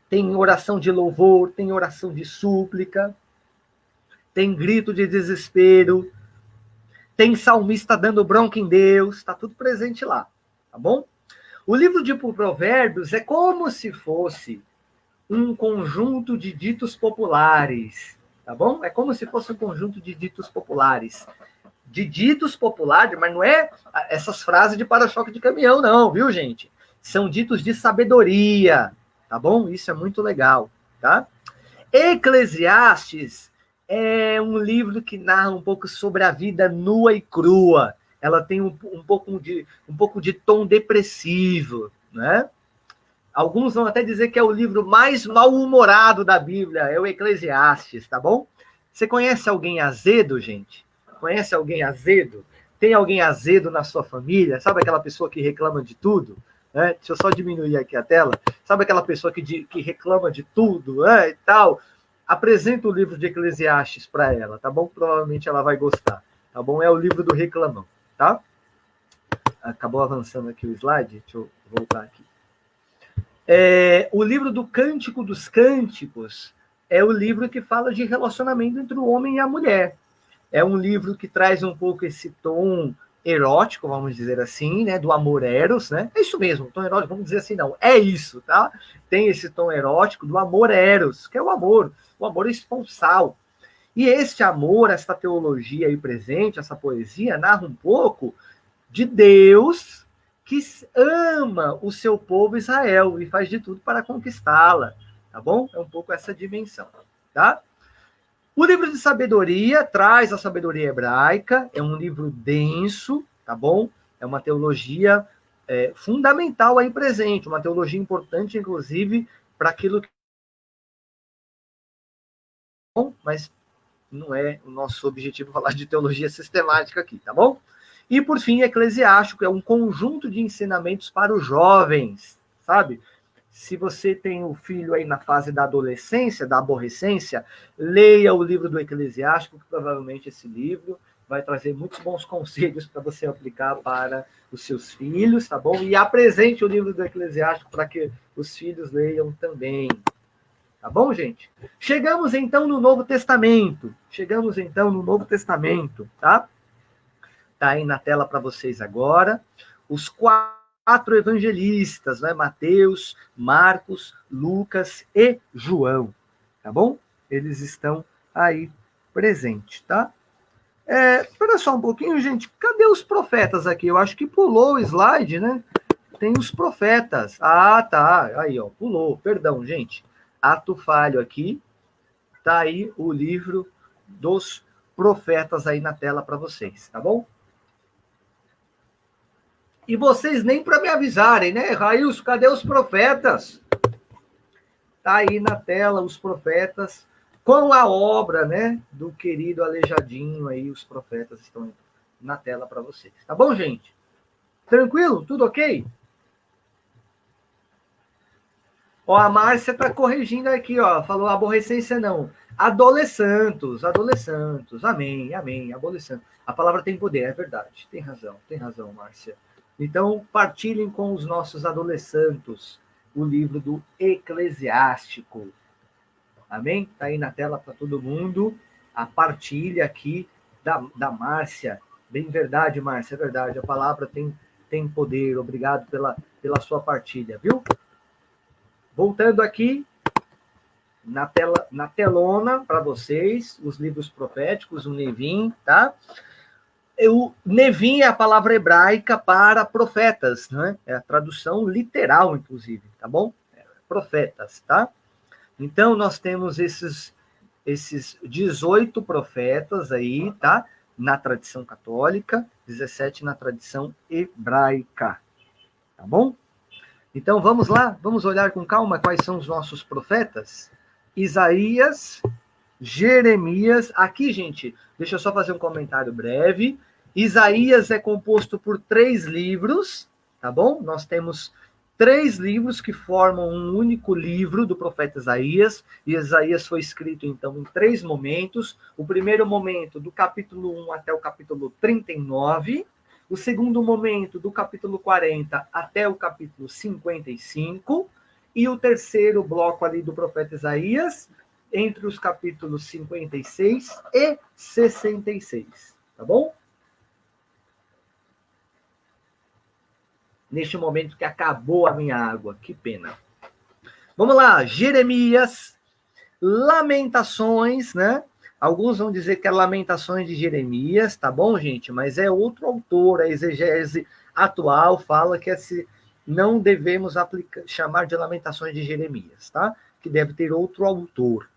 Tem oração de louvor, tem oração de súplica, tem grito de desespero, tem salmista dando bronca em Deus, está tudo presente lá, tá bom? O livro de Provérbios é como se fosse um conjunto de ditos populares, tá bom? É como se fosse um conjunto de ditos populares. De ditos populares, mas não é essas frases de para-choque de caminhão, não, viu, gente? São ditos de sabedoria, tá bom? Isso é muito legal, tá? Eclesiastes é um livro que narra um pouco sobre a vida nua e crua. Ela tem um pouco de tom depressivo, né? Alguns vão até dizer que é o livro mais mal-humorado da Bíblia, é o Eclesiastes, tá bom? Você conhece alguém azedo, gente? Conhece alguém azedo? Tem alguém azedo na sua família? Sabe aquela pessoa que reclama de tudo? Deixa eu só diminuir aqui a tela. Sabe aquela pessoa que reclama de tudo e tal? Apresenta o livro de Eclesiastes para ela, tá bom? Provavelmente ela vai gostar, tá bom? É o livro do reclamão, tá? Acabou avançando aqui o slide, deixa eu voltar aqui. O livro do Cântico dos Cânticos é o livro que fala de relacionamento entre o homem e a mulher. É um livro que traz um pouco esse tom erótico, vamos dizer assim, né, do amor eros, né? É isso mesmo, tom erótico, vamos dizer assim, não, é isso, tá? Tem esse tom erótico do amor eros, que é o amor esponsal. E este amor, esta teologia aí presente, essa poesia, narra um pouco de Deus que ama o seu povo Israel e faz de tudo para conquistá-la, tá bom? É um pouco essa dimensão, tá? O livro de sabedoria traz a sabedoria hebraica, é um livro denso, tá bom? É uma teologia fundamental aí presente, uma teologia importante, inclusive, para aquilo que... Bom, mas não é o nosso objetivo falar de teologia sistemática aqui, tá bom? E, por fim, Eclesiástico é um conjunto de ensinamentos para os jovens, sabe? Se você tem um filho aí na fase da adolescência, da aborrecência, leia o livro do Eclesiástico, que provavelmente esse livro vai trazer muitos bons conselhos para você aplicar para os seus filhos, tá bom? E apresente o livro do Eclesiástico para que os filhos leiam também. Tá bom, gente? Chegamos então no Novo Testamento. Tá? Tá aí na tela para vocês agora. Os 4 evangelistas, né? Mateus, Marcos, Lucas e João, tá bom? Eles estão aí presentes, tá? Espera só um pouquinho, gente. Cadê os profetas aqui? Eu acho que pulou o slide, né? Tem os profetas. Ah, tá. Aí, ó, pulou. Perdão, gente. Ato falho aqui. Tá aí o livro dos profetas aí na tela para vocês, tá bom? E vocês nem para me avisarem, né? Railson, cadê os profetas? Tá aí na tela os profetas, com a obra, né, do querido Aleijadinho aí, os profetas estão na tela para vocês. Tá bom, gente? Tranquilo? Tudo ok? Ó, a Márcia tá corrigindo aqui, ó, falou aborrecência não. Adolescentos. Amém, adolescentes. A palavra tem poder, é verdade. Tem razão, Márcia. Então, partilhem com os nossos adolescentes o livro do Eclesiástico. Amém? Tá aí na tela para todo mundo. A partilha aqui da Márcia. Bem verdade, Márcia, é verdade. A palavra tem poder. Obrigado pela sua partilha, viu? Voltando aqui na telona para vocês, os livros proféticos, o Nevim, tá? O Nevim é a palavra hebraica para profetas, né? É a tradução literal, inclusive, tá bom? Profetas, tá? Então, nós temos esses 18 profetas aí, tá? Na tradição católica, 17 na tradição hebraica, tá bom? Então, vamos lá, vamos olhar com calma quais são os nossos profetas. Isaías, Jeremias. Aqui, gente, deixa eu só fazer um comentário breve. Isaías é composto por 3 livros, tá bom? Nós temos 3 livros que formam um único livro do profeta Isaías. E Isaías foi escrito, então, em 3 momentos. O primeiro momento, do capítulo 1 até o capítulo 39. O segundo momento, do capítulo 40 até o capítulo 55. E o terceiro bloco ali do profeta Isaías, entre os capítulos 56 e 66, tá bom? Neste momento que acabou a minha água, que pena. Vamos lá, Jeremias, Lamentações, né? Alguns vão dizer que é Lamentações de Jeremias, tá bom, gente? Mas é outro autor, a exegese atual fala que não devemos chamar de Lamentações de Jeremias, tá? Que deve ter outro autor.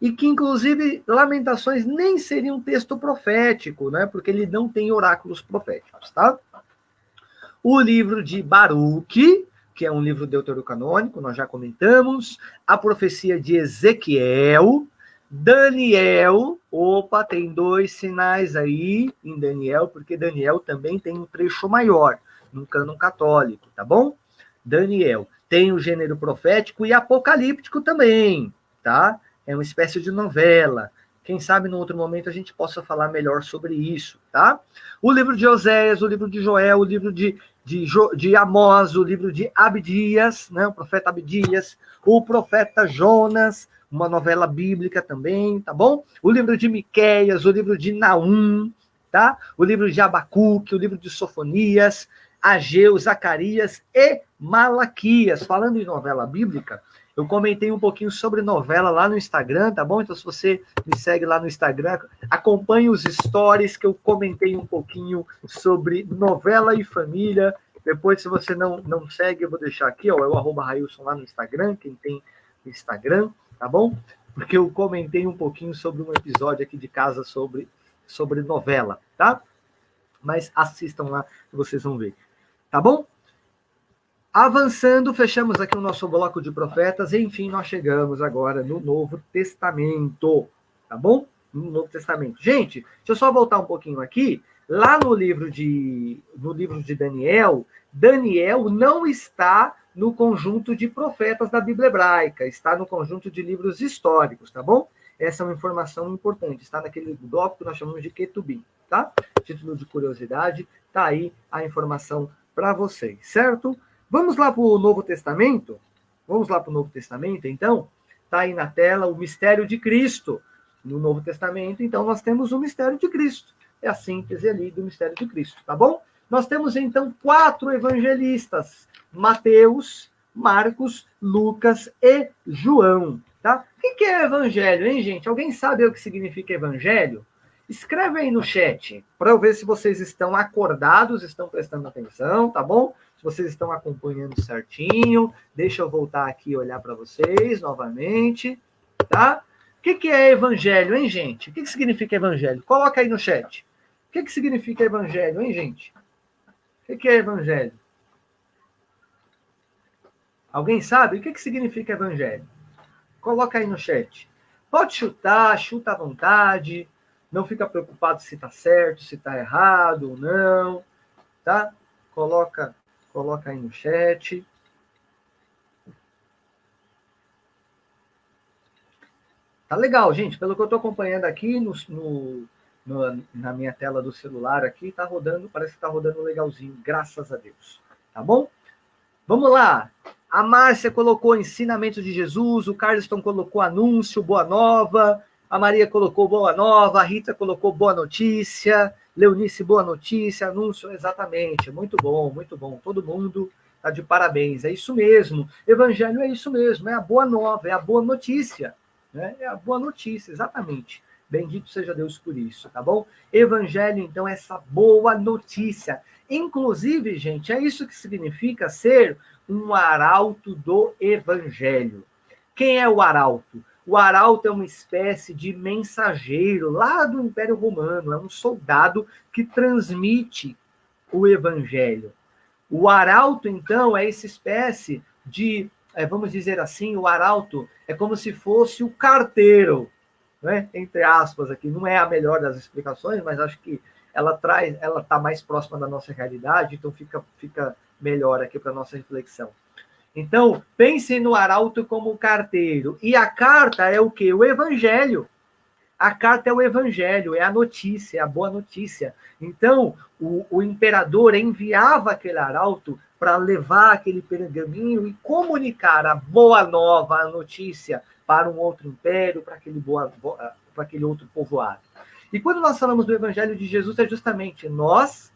E que, inclusive, Lamentações nem seria um texto profético, né? Porque ele não tem oráculos proféticos, tá? O livro de Baruque, que é um livro deuterocanônico, nós já comentamos. A profecia de Ezequiel. Daniel, opa, tem 2 sinais aí em Daniel, porque Daniel também tem um trecho maior, no cânon católico, tá bom? Daniel tem o gênero profético e apocalíptico também, tá? É uma espécie de novela. Quem sabe, no outro momento, a gente possa falar melhor sobre isso, tá? O livro de Oséias, o livro de Joel, o livro de Amós, o livro de Abdias, né? O profeta Abdias, o profeta Jonas, uma novela bíblica também, tá bom? O livro de Miqueias, o livro de Naum, tá? O livro de Abacuque, o livro de Sofonias, Ageu, Zacarias e Malaquias. Falando em novela bíblica, eu comentei um pouquinho sobre novela lá no Instagram, tá bom? Então, se você me segue lá no Instagram, acompanhe os stories que eu comentei um pouquinho sobre novela e família. Depois, se você não segue, eu vou deixar aqui, ó, é o @Railson lá no Instagram, quem tem Instagram, tá bom? Porque eu comentei um pouquinho sobre um episódio aqui de casa sobre novela, tá? Mas assistam lá que vocês vão ver, tá bom? Avançando, fechamos aqui o nosso bloco de profetas, e enfim, nós chegamos agora no Novo Testamento, tá bom? No Novo Testamento. Gente, deixa eu só voltar um pouquinho aqui. Lá no livro de Daniel, Daniel não está no conjunto de profetas da Bíblia hebraica, está no conjunto de livros históricos, tá bom? Essa é uma informação importante, está naquele bloco que nós chamamos de Ketubim, tá? Título de curiosidade, tá aí a informação para vocês, certo? Vamos lá para o Novo Testamento? Vamos lá para o Novo Testamento, então? Está aí na tela o mistério de Cristo. No Novo Testamento, então, nós temos o mistério de Cristo. É a síntese ali do mistério de Cristo, tá bom? Nós temos, então, 4 evangelistas. Mateus, Marcos, Lucas e João, tá? O que é evangelho, hein, gente? Alguém sabe o que significa evangelho? Escreve aí no chat, para eu ver se vocês estão acordados, estão prestando atenção, tá bom? Se vocês estão acompanhando certinho, deixa eu voltar aqui e olhar para vocês novamente, tá? O que é evangelho, hein, gente? O que significa evangelho? Coloca aí no chat. O que significa evangelho, hein, gente? O que é evangelho? Alguém sabe? O que significa evangelho? Coloca aí no chat. Pode chutar, chuta à vontade. Não fica preocupado se está certo, se está errado ou não, tá? Coloca aí no chat. Tá legal, gente. Pelo que eu estou acompanhando aqui na minha tela do celular aqui, tá rodando, parece que está rodando legalzinho, graças a Deus. Tá bom? Vamos lá. A Márcia colocou ensinamento de Jesus, o Carlston colocou anúncio, boa nova, a Maria colocou boa nova, a Rita colocou boa notícia, Leonice, boa notícia, anúncio, exatamente. Muito bom, muito bom. Todo mundo Tá de parabéns, é isso mesmo. Evangelho é isso mesmo, é a boa nova, é a boa notícia. Né? É a boa notícia, exatamente. Bendito seja Deus por isso, tá bom? Evangelho, então, é essa boa notícia. Inclusive, gente, é isso que significa ser um arauto do Evangelho. Quem é o arauto? O arauto é uma espécie de mensageiro lá do Império Romano, é um soldado que transmite o Evangelho. O arauto, então, é essa espécie de, vamos dizer assim, o arauto é como se fosse o carteiro, né? Entre aspas aqui, não é a melhor das explicações, mas acho que ela está mais próxima da nossa realidade, então fica melhor aqui para a nossa reflexão. Então, pensem no arauto como carteiro. E a carta é o quê? O evangelho. A carta é o evangelho, é a notícia, é a boa notícia. Então, o imperador enviava aquele arauto para levar aquele pergaminho e comunicar a boa nova, a notícia, para um outro império, para aquele outro povoado. E quando nós falamos do evangelho de Jesus, é justamente nós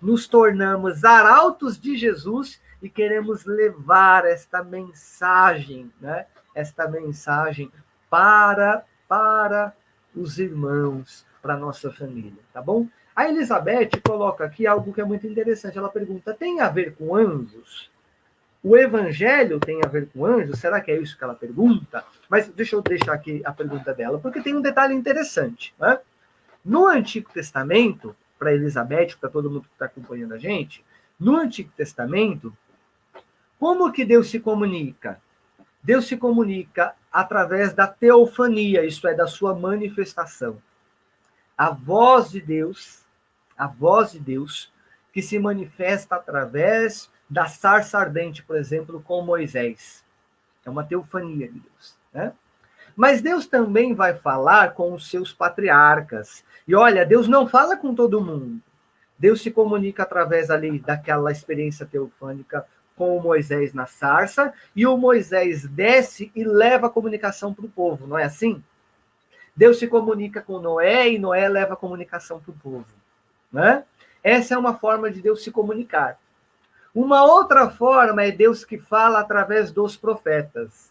nos tornamos arautos de Jesus e queremos levar esta mensagem, né? Esta mensagem para os irmãos, para a nossa família, tá bom? A Elizabeth coloca aqui algo que é muito interessante. Ela pergunta: tem a ver com anjos? O evangelho tem a ver com anjos? Será que é isso que ela pergunta? Mas deixa eu deixar aqui a pergunta dela, porque tem um detalhe interessante, né? No Antigo Testamento, para Elizabeth, para todo mundo que está acompanhando a gente, no Antigo Testamento, como que Deus se comunica? Deus se comunica através da teofania, isto é, da sua manifestação. A voz de Deus, que se manifesta através da sarça ardente, por exemplo, com Moisés. É uma teofania de Deus, né? Mas Deus também vai falar com os seus patriarcas. E olha, Deus não fala com todo mundo. Deus se comunica através ali daquela experiência teofânica com o Moisés na sarça, e o Moisés desce e leva a comunicação para o povo, não é assim? Deus se comunica com Noé e Noé leva a comunicação para o povo. Né? Essa é uma forma de Deus se comunicar. Uma outra forma é Deus que fala através dos profetas.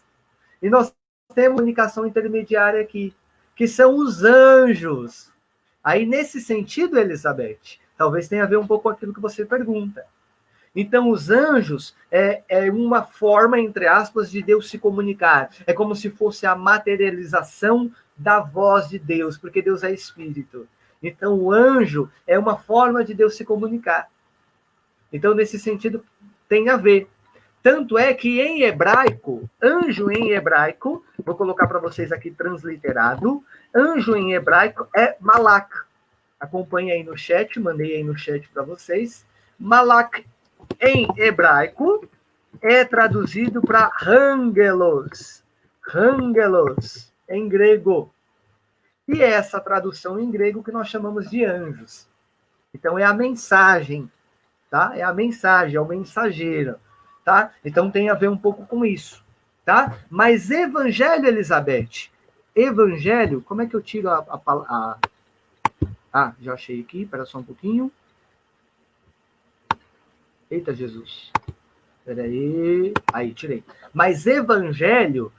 E nós temos comunicação intermediária aqui, que são os anjos. Aí, nesse sentido, Elizabeth, talvez tenha a ver um pouco com aquilo que você pergunta. Então, os anjos é uma forma, entre aspas, de Deus se comunicar. É como se fosse a materialização da voz de Deus, porque Deus é espírito. Então, o anjo é uma forma de Deus se comunicar. Então, nesse sentido, tem a ver. Tanto é que em hebraico, anjo em hebraico, vou colocar para vocês aqui transliterado, anjo em hebraico é malak. Acompanhe aí no chat, mandei aí no chat para vocês. Malak em hebraico é traduzido para angelos. Angelos, em grego. E é essa tradução em grego que nós chamamos de anjos. Então é a mensagem, tá? É a mensagem, é o mensageiro. Tá? Então tem a ver um pouco com isso, tá? Mas evangelho, Elizabeth, evangelho, como é que eu tiro Ah, já achei aqui, espera só um pouquinho. Eita, Jesus. Espera aí, tirei. Mas evangelho,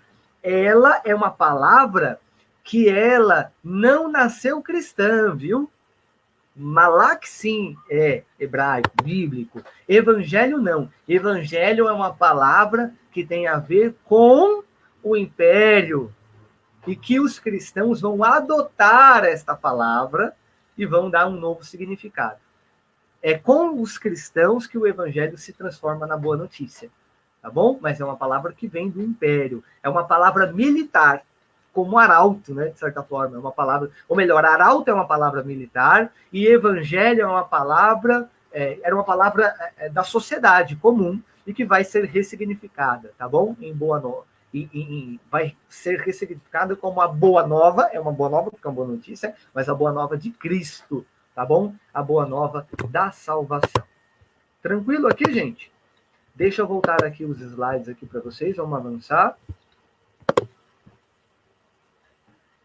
ela é uma palavra que ela não nasceu cristã, viu? Malak, sim, é hebraico, bíblico. Evangelho, não. Evangelho é uma palavra que tem a ver com o império. E que os cristãos vão adotar esta palavra e vão dar um novo significado. É com os cristãos que o evangelho se transforma na boa notícia. Tá bom? Mas é uma palavra que vem do império. É uma palavra militar, como arauto, né, de certa forma, é uma palavra, ou melhor, arauto é uma palavra militar e evangelho é uma palavra, era uma palavra da sociedade comum e que vai ser ressignificada, tá bom? Em boa nova. Vai ser ressignificada como a boa nova, é uma boa nova porque é uma boa notícia, mas a boa nova de Cristo, tá bom? A boa nova da salvação. Tranquilo aqui, gente? Deixa eu voltar aqui os slides aqui para vocês, vamos avançar.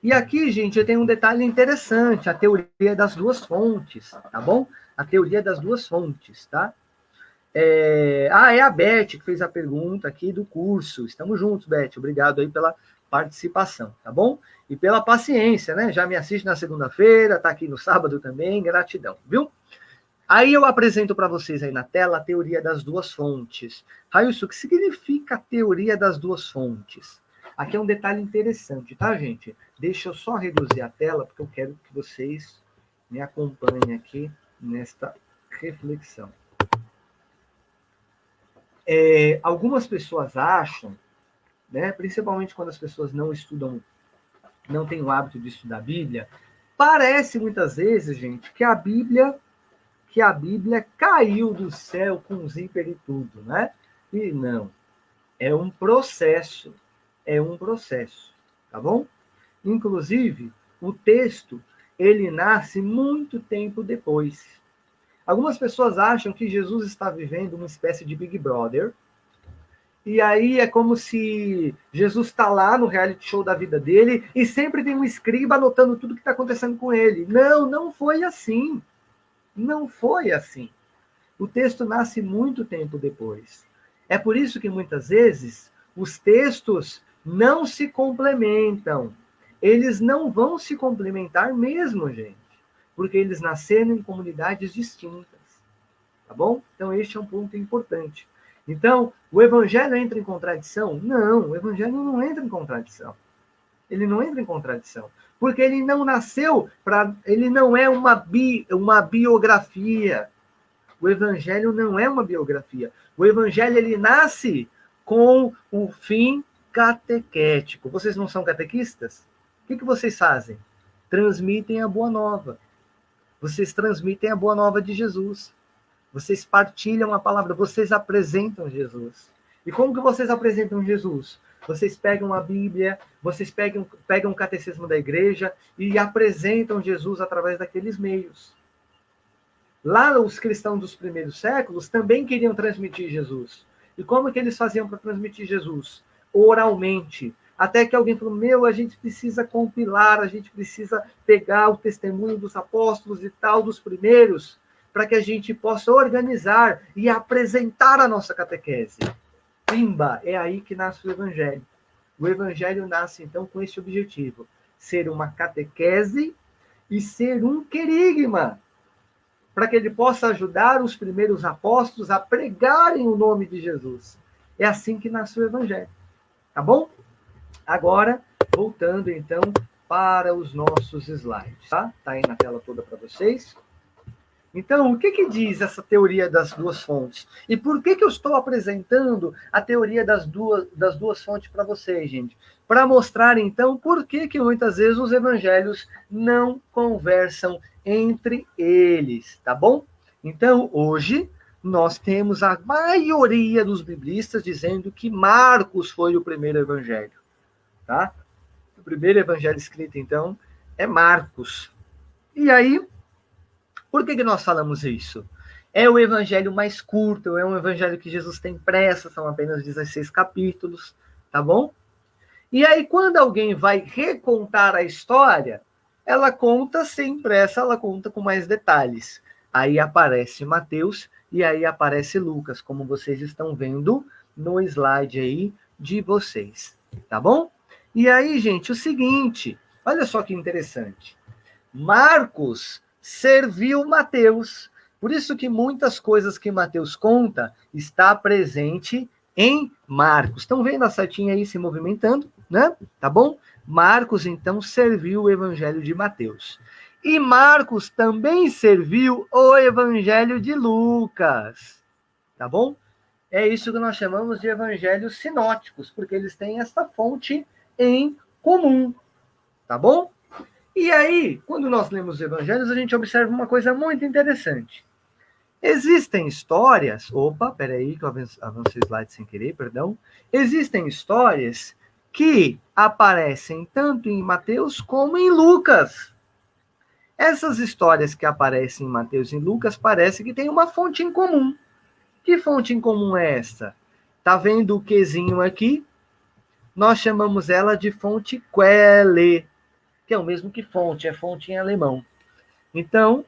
E aqui, gente, eu tenho um detalhe interessante, a teoria das duas fontes, tá bom? A teoria das duas fontes, tá? É a Beth que fez a pergunta aqui do curso. Estamos juntos, Beth. Obrigado aí pela participação, tá bom? E pela paciência, né? Já me assiste na segunda-feira, tá aqui no sábado também. Gratidão, viu? Aí eu apresento para vocês aí na tela a teoria das duas fontes. Railson, o que significa a teoria das duas fontes? Aqui é um detalhe interessante, tá, gente? Deixa eu só reduzir a tela, porque eu quero que vocês me acompanhem aqui nesta reflexão. Algumas pessoas acham, né, principalmente quando as pessoas não estudam, não têm o hábito de estudar a Bíblia, parece muitas vezes, gente, que a Bíblia caiu do céu com zíper e tudo, né? E não, é um processo, tá bom? Inclusive, o texto, ele nasce muito tempo depois. Algumas pessoas acham que Jesus está vivendo uma espécie de Big Brother, e aí é como se Jesus está lá no reality show da vida dele e sempre tem um escriba anotando tudo que está acontecendo com ele. Não, não foi assim. Não foi assim. O texto nasce muito tempo depois. É por isso que muitas vezes os textos não se complementam. Eles não vão se complementar mesmo, gente, porque eles nasceram em comunidades distintas. Tá bom? Então, este é um ponto importante. Então, o evangelho entra em contradição? Não, o evangelho não entra em contradição. Ele não entra em contradição. Porque ele não nasceu para. Ele não é uma biografia. O evangelho não é uma biografia. O evangelho ele nasce com o fim catequético. Vocês não são catequistas? O que vocês fazem? Transmitem a boa nova. Vocês transmitem a boa nova de Jesus. Vocês partilham a palavra, vocês apresentam Jesus. E como que vocês apresentam Jesus? Vocês pegam a Bíblia, vocês pegam o catecismo da igreja e apresentam Jesus através daqueles meios. Lá, os cristãos dos primeiros séculos também queriam transmitir Jesus. E como que eles faziam para transmitir Jesus? Oralmente. Até que alguém falou, a gente precisa compilar, a gente precisa pegar o testemunho dos apóstolos e tal, dos primeiros, para que a gente possa organizar e apresentar a nossa catequese. Pimba, é aí que nasce o evangelho. O evangelho nasce, então, com esse objetivo. Ser uma catequese e ser um querigma, para que ele possa ajudar os primeiros apóstolos a pregarem o nome de Jesus. É assim que nasce o evangelho. Tá bom? Agora, voltando, então, para os nossos slides, tá? Tá aí na tela toda para vocês. Então, o que diz essa teoria das duas fontes? E por que eu estou apresentando a teoria das duas fontes para vocês, gente? Para mostrar, então, por que muitas vezes os evangelhos não conversam entre eles, tá bom? Então, hoje, nós temos a maioria dos biblistas dizendo que Marcos foi o primeiro evangelho, tá? O primeiro evangelho escrito, então, é Marcos. E aí, por que nós falamos isso? É o evangelho mais curto, é um evangelho que Jesus tem pressa, são apenas 16 capítulos, tá bom? E aí, quando alguém vai recontar a história, ela conta sem pressa, ela conta com mais detalhes. Aí aparece Mateus e aí aparece Lucas, como vocês estão vendo no slide aí de vocês, tá bom? E aí, gente, o seguinte, olha só que interessante. Marcos serviu Mateus. Por isso que muitas coisas que Mateus conta está presente em Marcos. Estão vendo a setinha aí se movimentando, né? Tá bom? Marcos, então, serviu o evangelho de Mateus. E Marcos também serviu o evangelho de Lucas. Tá bom? É isso que nós chamamos de evangelhos sinóticos, porque eles têm essa fonte em comum. Tá bom? E aí, quando nós lemos os evangelhos, a gente observa uma coisa muito interessante. Existem histórias... Opa, peraí, que eu avancei o slide sem querer, perdão. Existem histórias que aparecem tanto em Mateus como em Lucas. Essas histórias que aparecem em Mateus e em Lucas parece que tem uma fonte em comum. Que fonte em comum é essa? Tá vendo o quezinho aqui? Nós chamamos ela de fonte Quelle, que é o mesmo que fonte, é fonte em alemão. Então,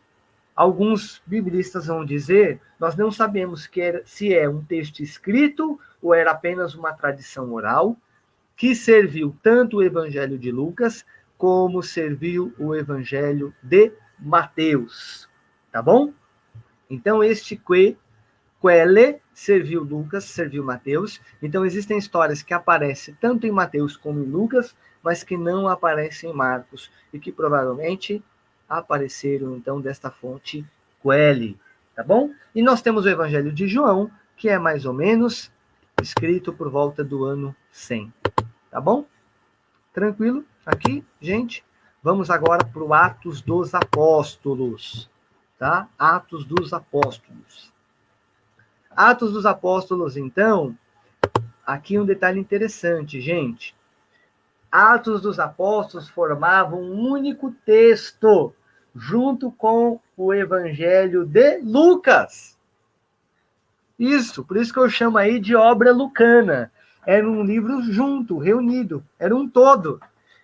Alguns biblistas vão dizer, nós não sabemos se é um texto escrito ou era apenas uma tradição oral, que serviu tanto o Evangelho de Lucas, como serviu o Evangelho de Mateus. Tá bom? Então, este quelle serviu Lucas, serviu Mateus. Então, existem histórias que aparecem tanto em Mateus como em Lucas, mas que não aparecem em Marcos, e que provavelmente apareceram, então, desta fonte quelle. Tá bom? E nós temos o Evangelho de João, que é mais ou menos escrito por volta do ano 100. Tá bom? Tranquilo? Aqui, gente? Vamos agora para o Atos dos Apóstolos. Tá? Atos dos Apóstolos. Atos dos Apóstolos, então, aqui um detalhe interessante, gente. Atos dos Apóstolos formavam um único texto, junto com o Evangelho de Lucas. Isso, por isso que eu chamo aí de obra lucana. Era um livro junto, reunido, era um todo.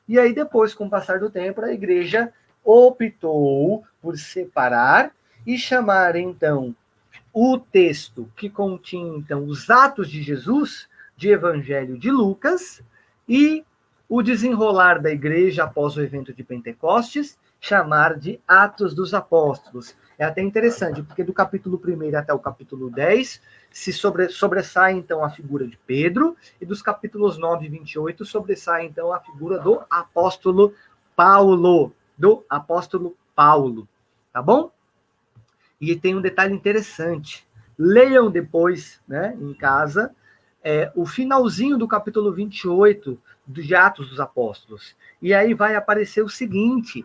E aí depois, com o passar do tempo, a igreja optou por separar e chamar, então, o texto que continha, então, os Atos de Jesus, de Evangelho de Lucas, e o desenrolar da igreja após o evento de Pentecostes, chamar de Atos dos Apóstolos. É até interessante, porque do capítulo 1 até o capítulo 10, se sobressai, então, a figura de Pedro, e dos capítulos 9 e 28, sobressai, então, a figura do apóstolo Paulo. Tá bom? E tem um detalhe interessante. Leiam depois, né, em casa, o finalzinho do capítulo 28 de Atos dos Apóstolos. E aí vai aparecer o seguinte,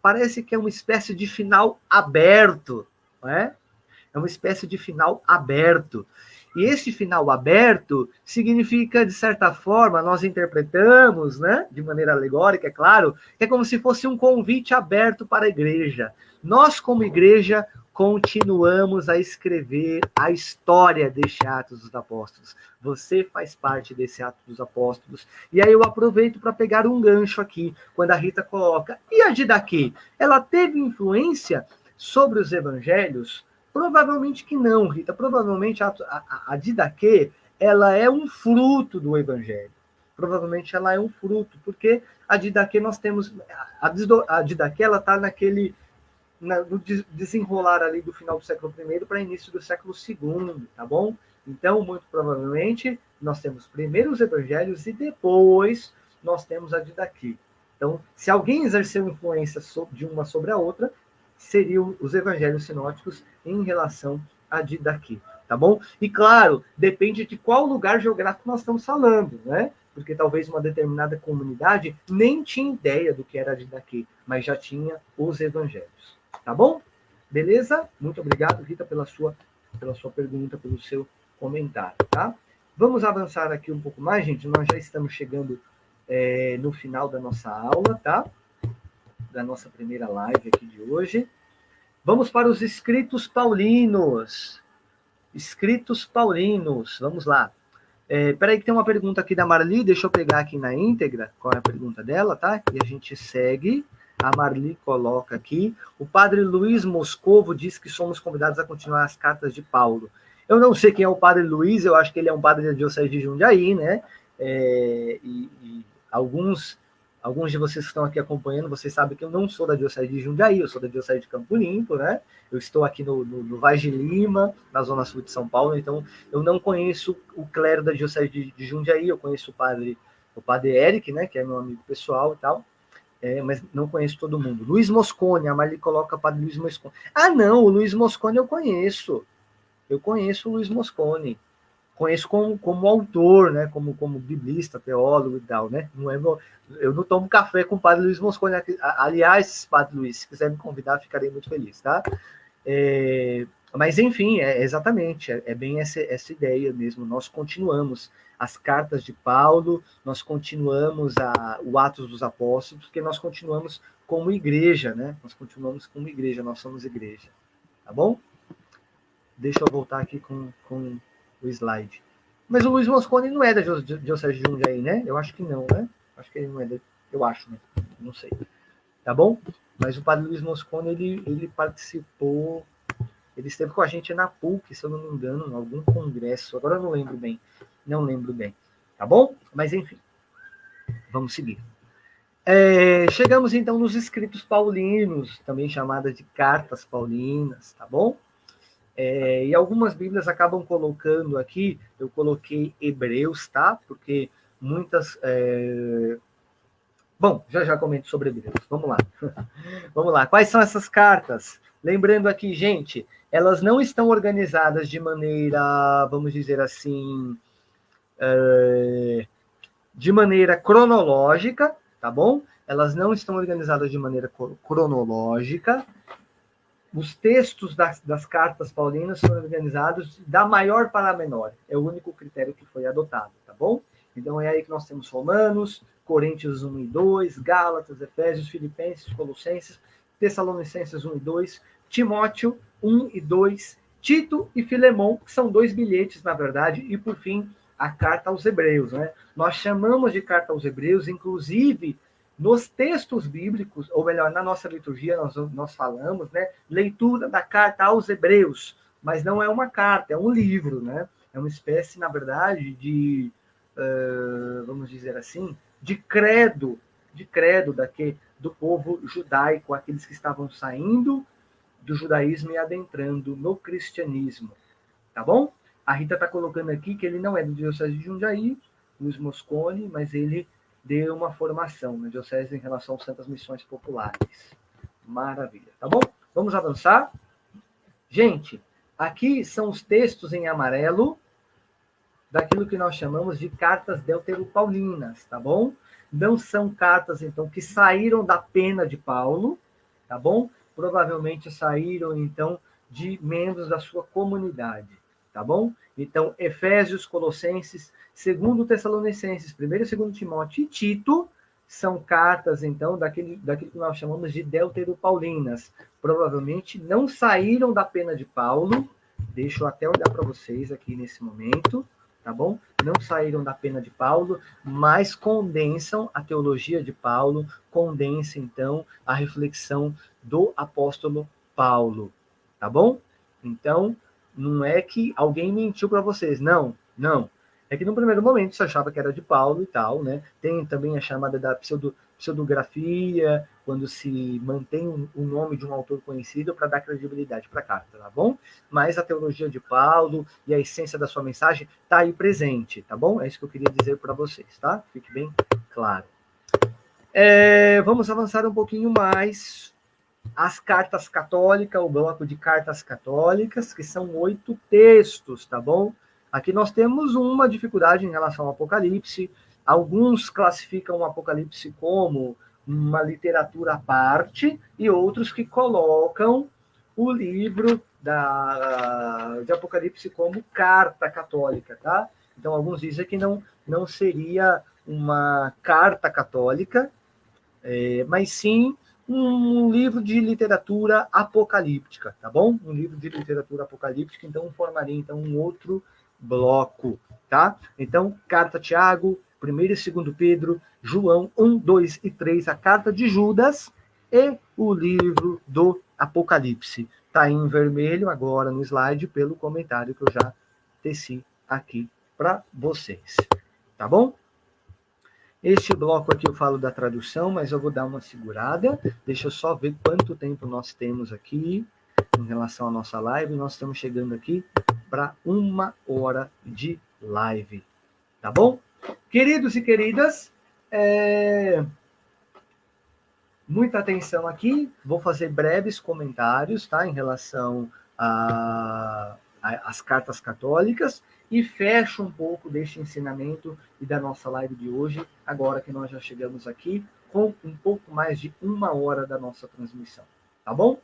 parece que é uma espécie de final aberto, não é? É uma espécie de final aberto. E esse final aberto significa, de certa forma, nós interpretamos, né, de maneira alegórica, é claro, que é como se fosse um convite aberto para a igreja. Nós, como igreja, continuamos a escrever a história deste Atos dos Apóstolos. Você faz parte desse Atos dos Apóstolos. E aí eu aproveito para pegar um gancho aqui, quando a Rita coloca, e a Didaquê? Ela teve influência sobre os evangelhos? Provavelmente que não, Rita. Provavelmente a Didaquê, ela é um fruto do evangelho. Provavelmente ela é um fruto, porque a Didaquê nós temos... A Didaquê, ela está no desenrolar ali do final do século I para início do século II, tá bom? Então, muito provavelmente, nós temos primeiro os evangelhos e depois nós temos a Didaquê. Então, se alguém exerceu influência de uma sobre a outra, seriam os evangelhos sinóticos em relação a Didaquê, tá bom? E claro, depende de qual lugar geográfico nós estamos falando, né? Porque talvez uma determinada comunidade nem tinha ideia do que era Didaquê, mas já tinha os evangelhos, tá bom? Beleza? Muito obrigado, Rita, pela sua pergunta, pelo seu comentário, tá? Vamos avançar aqui um pouco mais, gente. Nós já estamos chegando no final da nossa aula, tá? Da nossa primeira live aqui de hoje. Vamos para os escritos paulinos. Escritos paulinos, vamos lá. Peraí que tem uma pergunta aqui da Marli, deixa eu pegar aqui na íntegra qual é a pergunta dela, tá? E a gente segue. A Marli coloca aqui. O padre Luiz Moscovo diz que somos convidados a continuar as cartas de Paulo. Eu não sei quem é o padre Luiz, eu acho que ele é um padre da Diocese de Jundiaí, né? E alguns de vocês que estão aqui acompanhando, vocês sabem que eu não sou da Diocese de Jundiaí, eu sou da Diocese de Campo Limpo, né? Eu estou aqui no Vaz de Lima, na zona sul de São Paulo, então eu não conheço o clero da Diocese de Jundiaí, eu conheço o padre Eric, né, que é meu amigo pessoal e tal, mas não conheço todo mundo. Luiz Moscone, a Marli coloca padre Luiz Moscone. Ah, não, o Luiz Moscone eu conheço o Luiz Moscone. Conheço como autor, né? Como biblista, teólogo e tal, né? Eu não tomo café com o padre Luiz Moscone. Aliás, padre Luiz, se quiser me convidar, ficarei muito feliz, tá? Mas, enfim, exatamente, bem essa ideia mesmo. Nós continuamos as cartas de Paulo, nós continuamos o Atos dos Apóstolos, porque nós continuamos como igreja, né? Nós continuamos como igreja, nós somos igreja, tá bom? Deixa eu voltar aqui com o slide. Mas o Luiz Moscone não é da Diocese de Jundiaí, né? Eu acho que não, né? Acho que ele não é eu acho, né? Não sei. Tá bom? mas o padre Luiz Mosconi, ele participou, ele esteve com a gente na PUC, se eu não me engano, em algum congresso, agora eu não lembro bem, tá bom? Mas enfim, vamos seguir. Chegamos então nos escritos paulinos, também chamadas de cartas paulinas, tá bom? E algumas Bíblias acabam colocando aqui, eu coloquei Hebreus, tá? Porque muitas. Bom, já comento sobre Hebreus, vamos lá. Vamos lá, quais são essas cartas? Lembrando aqui, gente, elas não estão organizadas de maneira, vamos dizer assim, de maneira cronológica, tá bom? Elas não estão organizadas de maneira cronológica. Os textos das cartas paulinas são organizados da maior para a menor. É o único critério que foi adotado, tá bom? Então é aí que nós temos Romanos, Coríntios 1 e 2, Gálatas, Efésios, Filipenses, Colossenses, Tessalonicenses 1 e 2, Timóteo 1 e 2, Tito e Filemão, que são 2 bilhetes, na verdade, e por fim, a carta aos Hebreus, né? Nós chamamos de carta aos Hebreus, inclusive, nos textos bíblicos, ou melhor, na nossa liturgia, nós falamos, né? Leitura da carta aos Hebreus, mas não é uma carta, é um livro, né? É uma espécie, na verdade, de, vamos dizer assim, de credo do povo judaico, aqueles que estavam saindo do judaísmo e adentrando no cristianismo, tá bom? A Rita está colocando aqui que ele não é do Diocese de Jundiaí, Luiz Mosconi, mas ele deu uma formação na Diocese em relação às Santas Missões Populares. Maravilha, tá bom? Vamos avançar? Gente, aqui são os textos em amarelo daquilo que nós chamamos de cartas deuteropaulinas, tá bom? Não são cartas, então, que saíram da pena de Paulo, tá bom? Provavelmente saíram, então, de membros da sua comunidade, tá bom? Então, Efésios, Colossenses, 2 Tessalonicenses, 1 e 2 Timóteo e Tito são cartas, então, daquilo que nós chamamos de deuteropaulinas. Provavelmente não saíram da pena de Paulo, deixa eu até olhar para vocês aqui nesse momento, tá bom? Não saíram da pena de Paulo, mas condensam a teologia de Paulo, condensam, então, a reflexão do apóstolo Paulo, tá bom? Então, não é que alguém mentiu para vocês, não. É que no primeiro momento você achava que era de Paulo e tal, né? Tem também a chamada da pseudografia, quando se mantém o nome de um autor conhecido para dar credibilidade para a carta, tá bom? Mas a teologia de Paulo e a essência da sua mensagem está aí presente, tá bom? É isso que eu queria dizer para vocês, tá? Fique bem claro. Vamos avançar um pouquinho mais. As cartas católicas, o bloco de cartas católicas, que são 8 textos, tá bom? Aqui nós temos uma dificuldade em relação ao Apocalipse. Alguns classificam o Apocalipse como uma literatura à parte e outros que colocam o livro de Apocalipse como carta católica, tá? Então, alguns dizem que não seria uma carta católica, mas sim um livro de literatura apocalíptica, tá bom? Um livro de literatura apocalíptica, então formaria então um outro bloco, tá? Então, carta a Tiago, 1º e 2º Pedro, João 1, 2 e 3, a carta de Judas e o livro do Apocalipse. Tá em vermelho agora no slide pelo comentário que eu já teci aqui para vocês, tá bom? Este bloco aqui eu falo da tradução, mas eu vou dar uma segurada. Deixa eu só ver quanto tempo nós temos aqui em relação à nossa live. Nós estamos chegando aqui para 1 hora de live. Tá bom? Queridos e queridas, muita atenção aqui. Vou fazer breves comentários, tá? Em relação às cartas católicas. E fecho um pouco deste ensinamento e da nossa live de hoje, agora que nós já chegamos aqui, com um pouco mais de 1 hora da nossa transmissão. Tá bom?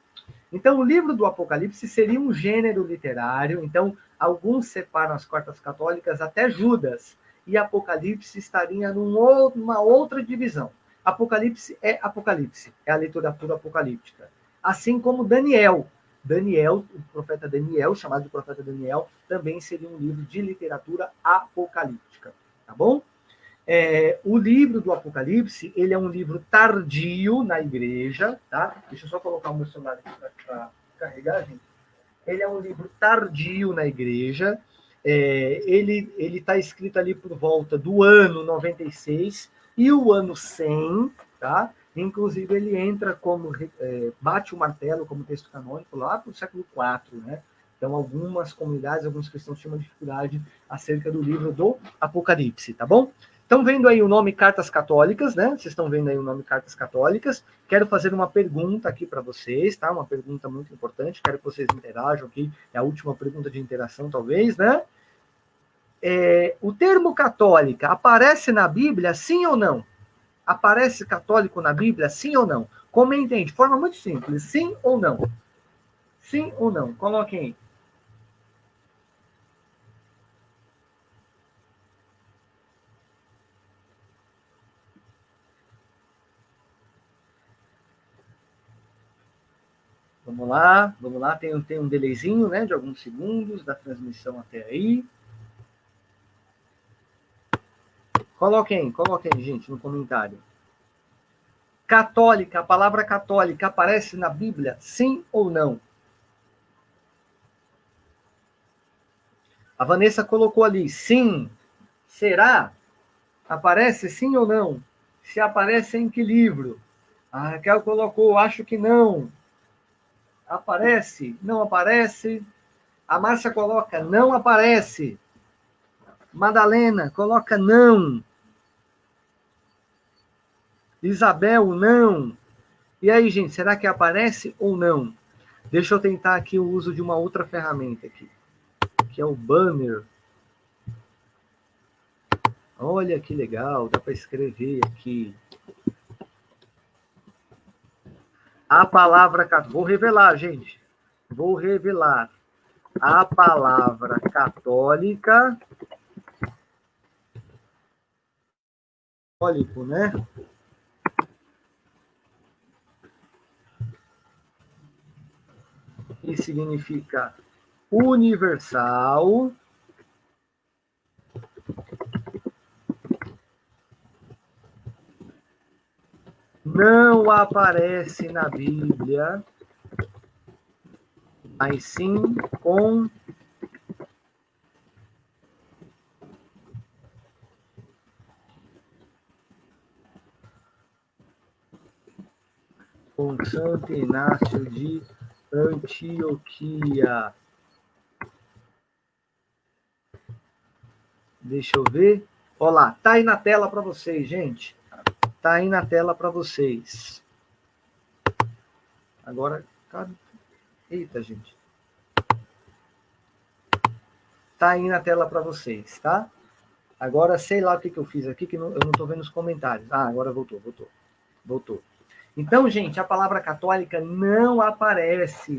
Então, o livro do Apocalipse seria um gênero literário. Então, alguns separam as cartas católicas até Judas. E Apocalipse estaria numa outra divisão. Apocalipse, é a literatura apocalíptica. Assim como Daniel, o profeta Daniel, chamado de profeta Daniel, também seria um livro de literatura apocalíptica, tá bom? O livro do Apocalipse, ele é um livro tardio na igreja, tá? Deixa eu só colocar o meu celular aqui para carregar, gente. Ele é um livro tardio na igreja. Ele está escrito ali por volta do ano 96 e o ano 100, tá? Inclusive, ele entra como, bate o martelo como texto canônico lá para o século IV, né? Então, algumas comunidades, alguns cristãos tinham uma dificuldade acerca do livro do Apocalipse, tá bom? Estão vendo aí o nome Cartas Católicas, né? Vocês estão vendo aí o nome Cartas Católicas. Quero fazer uma pergunta aqui para vocês, tá? Uma pergunta muito importante. Quero que vocês interajam aqui. É a última pergunta de interação, talvez, né? O termo católica aparece na Bíblia, sim ou não? Aparece católico na Bíblia, sim ou não? Comentem de forma muito simples, sim ou não? Sim ou não? Coloquem aí. Vamos lá. Tem um delayzinho, né, de alguns segundos da transmissão até aí. Coloquem, gente, no comentário. Católica, a palavra católica aparece na Bíblia, sim ou não? A Vanessa colocou ali, sim. Será? Aparece sim ou não? Se aparece, em que livro? A Raquel colocou, acho que não. Aparece? Não aparece? A Márcia coloca, não aparece. Madalena coloca não. Isabel, não. E aí, gente, será que aparece ou não? Deixa eu tentar aqui o uso de uma outra ferramenta aqui, que é o banner. Olha que legal, dá para escrever aqui. A palavra... Vou revelar, gente. Vou revelar. A palavra católica... Católico, né? Que significa universal. Não aparece na Bíblia, mas sim com Santo Inácio de Antioquia. Deixa eu ver. Olha lá, tá aí na tela para vocês, gente. Tá aí na tela para vocês. Agora, eita, gente. Tá aí na tela para vocês, tá? Agora, sei lá o que eu fiz aqui, que eu não tô vendo os comentários. Ah, agora voltou. Então, gente, a palavra católica não aparece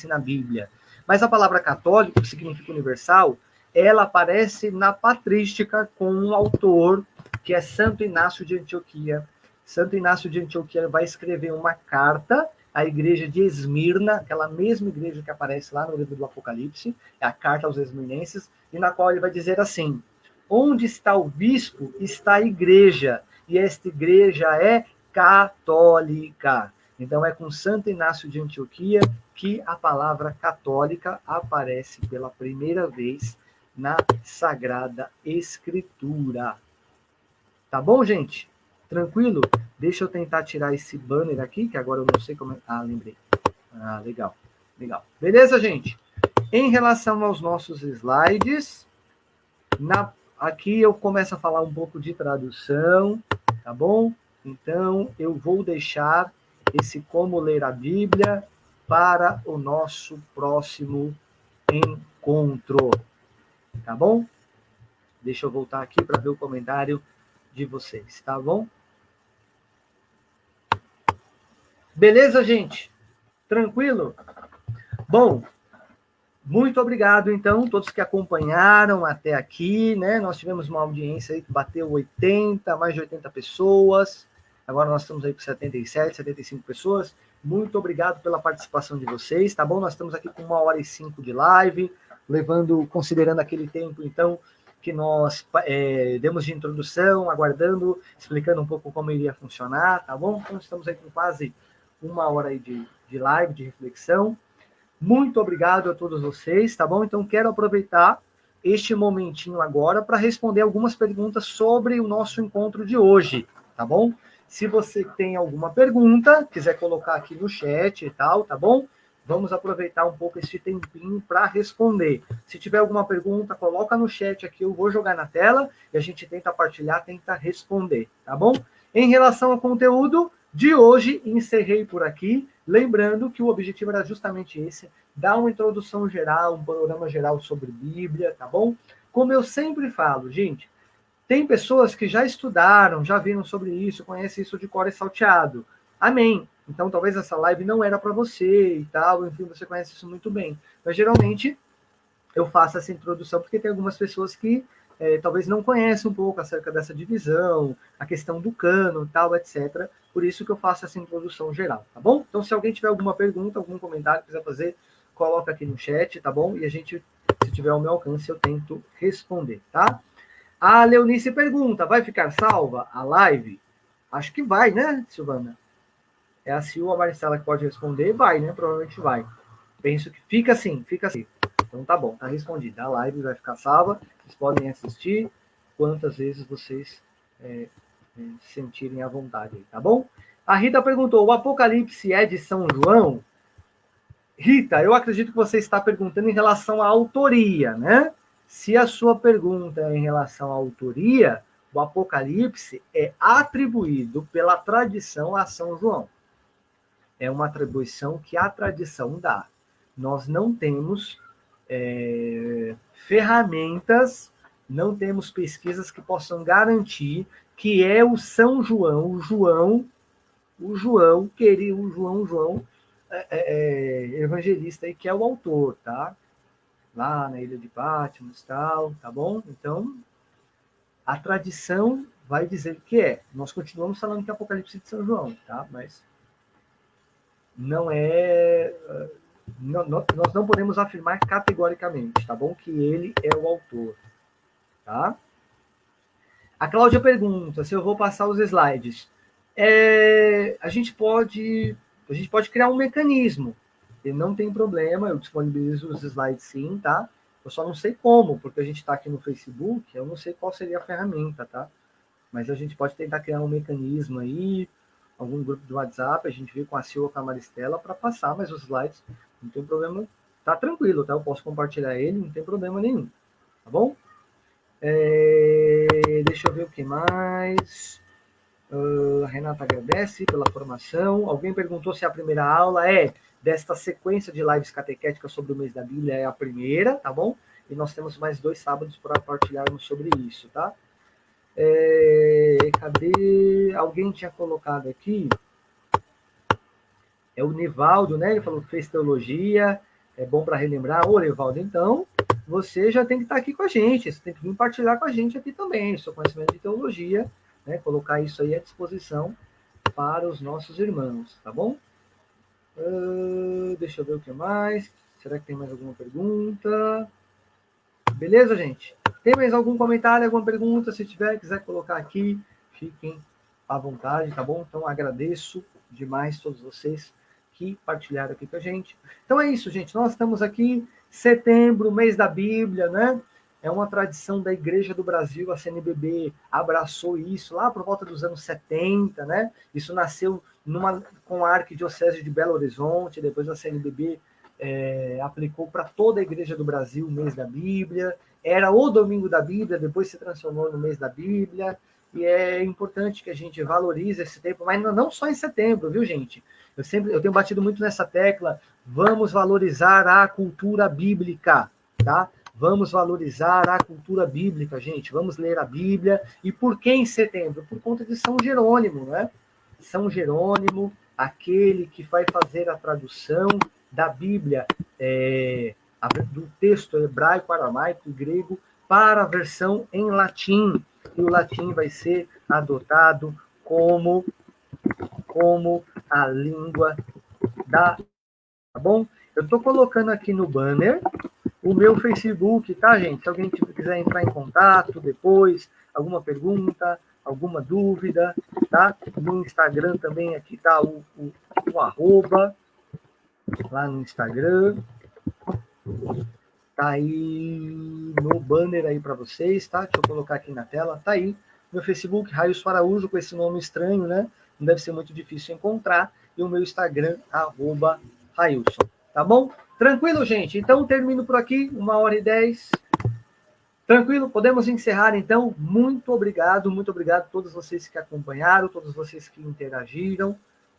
na Bíblia. Mas a palavra católico, que significa universal, ela aparece na patrística com um autor, que é Santo Inácio de Antioquia. Santo Inácio de Antioquia vai escrever uma carta à igreja de Esmirna, aquela mesma igreja que aparece lá no livro do Apocalipse, é a carta aos esmirnenses, e na qual ele vai dizer assim: onde está o bispo, está a igreja, e esta igreja é católica. Então, é com Santo Inácio de Antioquia que a palavra católica aparece pela primeira vez na Sagrada Escritura. Tá bom, gente? Tranquilo? Deixa eu tentar tirar esse banner aqui, que agora eu não sei como é. Ah, lembrei. Ah, legal. Beleza, gente? Em relação aos nossos slides, aqui eu começo a falar um pouco de tradução, tá bom? Então, eu vou deixar esse como ler a Bíblia para o nosso próximo encontro, tá bom? Deixa eu voltar aqui para ver o comentário de vocês, tá bom? Beleza, gente? Tranquilo? Bom, muito obrigado, então, todos que acompanharam até aqui, né? Nós tivemos uma audiência aí que bateu mais de 80 pessoas. Agora nós estamos aí com 77, 75 pessoas. Muito obrigado pela participação de vocês, tá bom? Nós estamos aqui com 1h05 de live, considerando aquele tempo, então, que nós demos de introdução, aguardando, explicando um pouco como iria funcionar, tá bom? Então, estamos aí com quase 1 hora aí de live, de reflexão. Muito obrigado a todos vocês, tá bom? Então, quero aproveitar este momentinho agora para responder algumas perguntas sobre o nosso encontro de hoje, tá bom? Se você tem alguma pergunta, quiser colocar aqui no chat e tal, tá bom? Vamos aproveitar um pouco esse tempinho para responder. Se tiver alguma pergunta, coloca no chat aqui, eu vou jogar na tela e a gente tenta partilhar, tenta responder, tá bom? Em relação ao conteúdo de hoje, encerrei por aqui, lembrando que o objetivo era justamente esse, dar uma introdução geral, um panorama geral sobre Bíblia, tá bom? Como eu sempre falo, gente, tem pessoas que já estudaram, já viram sobre isso, conhecem isso de cor e salteado. Amém. Então, talvez essa live não era para você e tal, enfim, você conhece isso muito bem. Mas, geralmente, eu faço essa introdução porque tem algumas pessoas que talvez não conhecem um pouco acerca dessa divisão, a questão do cano, tal, etc. Por isso que eu faço essa introdução geral, tá bom? Então, se alguém tiver alguma pergunta, algum comentário, quiser fazer, coloca aqui no chat, tá bom? E a gente, se tiver ao meu alcance, eu tento responder, tá? A Leonice pergunta, vai ficar salva a live? Acho que vai, né, Silvana? É a Sil, a Maricela que pode responder, vai, né? Provavelmente vai. Penso que fica assim, fica assim. Então tá bom, tá respondida. A live vai ficar salva, vocês podem assistir quantas vezes vocês sentirem à vontade aí, tá bom? A Rita perguntou, o Apocalipse é de São João? Rita, eu acredito que você está perguntando em relação à autoria, né? Se a sua pergunta é em relação à autoria, o Apocalipse é atribuído pela tradição a São João. É uma atribuição que a tradição dá. Nós não temos ferramentas, não temos pesquisas que possam garantir que é o São João, o João evangelista aí, que é o autor, tá? Lá na Ilha de Patmos, tal, tá bom? Então, a tradição vai dizer que é. Nós continuamos falando que é Apocalipse de São João, tá? Mas não é... nós não podemos afirmar categoricamente, tá bom? Que ele é o autor, tá? A Cláudia pergunta se eu vou passar os slides. A gente pode criar um mecanismo. E não tem problema, eu disponibilizo os slides sim, tá? Eu só não sei como, porque a gente está aqui no Facebook, eu não sei qual seria a ferramenta, tá? Mas a gente pode tentar criar um mecanismo aí, algum grupo de WhatsApp, a gente vê com a Silva ou com a Maristela para passar, mas os slides, não tem problema, tá tranquilo, tá? Eu posso compartilhar ele, não tem problema nenhum, tá bom? Deixa eu ver o que mais. A Renata agradece pela formação. Alguém perguntou se a primeira aula é desta sequência de lives catequéticas sobre o mês da Bíblia, é a primeira, tá bom? E nós temos mais 2 sábados para partilharmos sobre isso, tá? Cadê? Alguém tinha colocado aqui. É o Nivaldo, né? Ele falou que fez teologia. É bom para relembrar. Ô, Nivaldo, então, você já tem que estar aqui com a gente. Você tem que vir partilhar com a gente aqui também, seu conhecimento de teologia, né? Colocar isso aí à disposição para os nossos irmãos, tá bom? Deixa eu ver o que mais. Será que tem mais alguma pergunta? Beleza, gente? Tem mais algum comentário, alguma pergunta? Se tiver, quiser colocar aqui, fiquem à vontade, tá bom? Então, agradeço demais todos vocês que partilharam aqui com a gente. Então é isso, gente. Nós estamos aqui, setembro, mês da Bíblia, né? É uma tradição da Igreja do Brasil, a CNBB abraçou isso lá por volta dos anos 70, né? Isso nasceu com a Arquidiocese de Belo Horizonte, depois a CNBB aplicou para toda a Igreja do Brasil o mês da Bíblia. Era o Domingo da Bíblia, depois se transformou no mês da Bíblia. E é importante que a gente valorize esse tempo, mas não só em setembro, viu, gente? Eu tenho batido muito nessa tecla. Vamos valorizar a cultura bíblica, tá? Vamos valorizar a cultura bíblica, gente. Vamos ler a Bíblia. E por que em setembro? Por conta de São Jerônimo, né? São Jerônimo, aquele que vai fazer a tradução da Bíblia, do texto hebraico, aramaico e grego, para a versão em latim. E o latim vai ser adotado como a língua da... Tá bom? Eu estou colocando aqui no banner o meu Facebook, tá, gente? Se alguém quiser entrar em contato depois, alguma pergunta, alguma dúvida, tá? No Instagram também, aqui tá o arroba, lá no Instagram. Tá aí no banner aí para vocês, tá? Deixa eu colocar aqui na tela. Tá aí, meu Facebook, Railson Araújo, com esse nome estranho, né? Não deve ser muito difícil encontrar. E o meu Instagram, arroba Railson. Tá bom? Tranquilo, gente? Então, termino por aqui, 1h10. Tranquilo? Podemos encerrar, então. Muito obrigado a todos vocês que acompanharam, todos vocês que interagiram,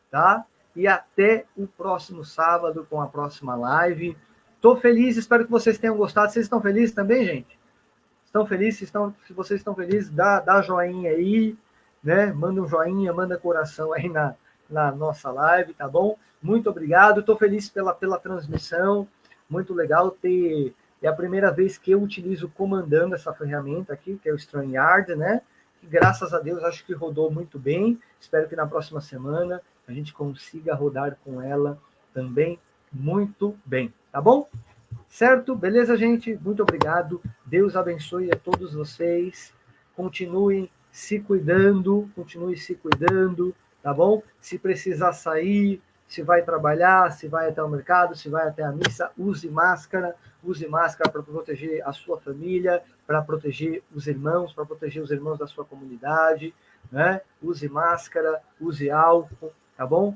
tá? E até o próximo sábado com a próxima live. Estou feliz, espero que vocês tenham gostado. Vocês estão felizes também, gente? Estão felizes? Se vocês estão felizes, dá joinha aí, né? Manda um joinha, manda coração aí na nossa live, tá bom? Muito obrigado. Estou feliz pela transmissão. Muito legal ter. É a primeira vez que eu utilizo comandando essa ferramenta aqui, que é o StreamYard, né? E graças a Deus, acho que rodou muito bem. Espero que na próxima semana a gente consiga rodar com ela também muito bem, tá bom? Certo? Beleza, gente? Muito obrigado. Deus abençoe a todos vocês. Continuem se cuidando, tá bom? Se precisar sair, se vai trabalhar, se vai até o mercado, se vai até a missa, use máscara para proteger a sua família, para proteger os irmãos da sua comunidade, né? Use máscara, use álcool, tá bom?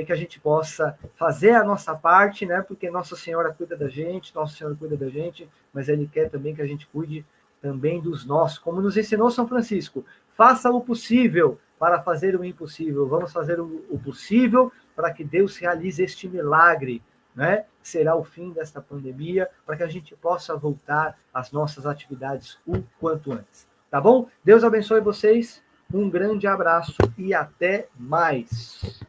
Que a gente possa fazer a nossa parte, né? Porque Nossa Senhora cuida da gente, mas Ele quer também que a gente cuide também dos nossos, como nos ensinou São Francisco. Faça o possível para fazer o impossível. Vamos fazer o possível para que Deus realize este milagre, né? Será o fim desta pandemia, para que a gente possa voltar às nossas atividades o quanto antes. Tá bom? Deus abençoe vocês. Um grande abraço e até mais.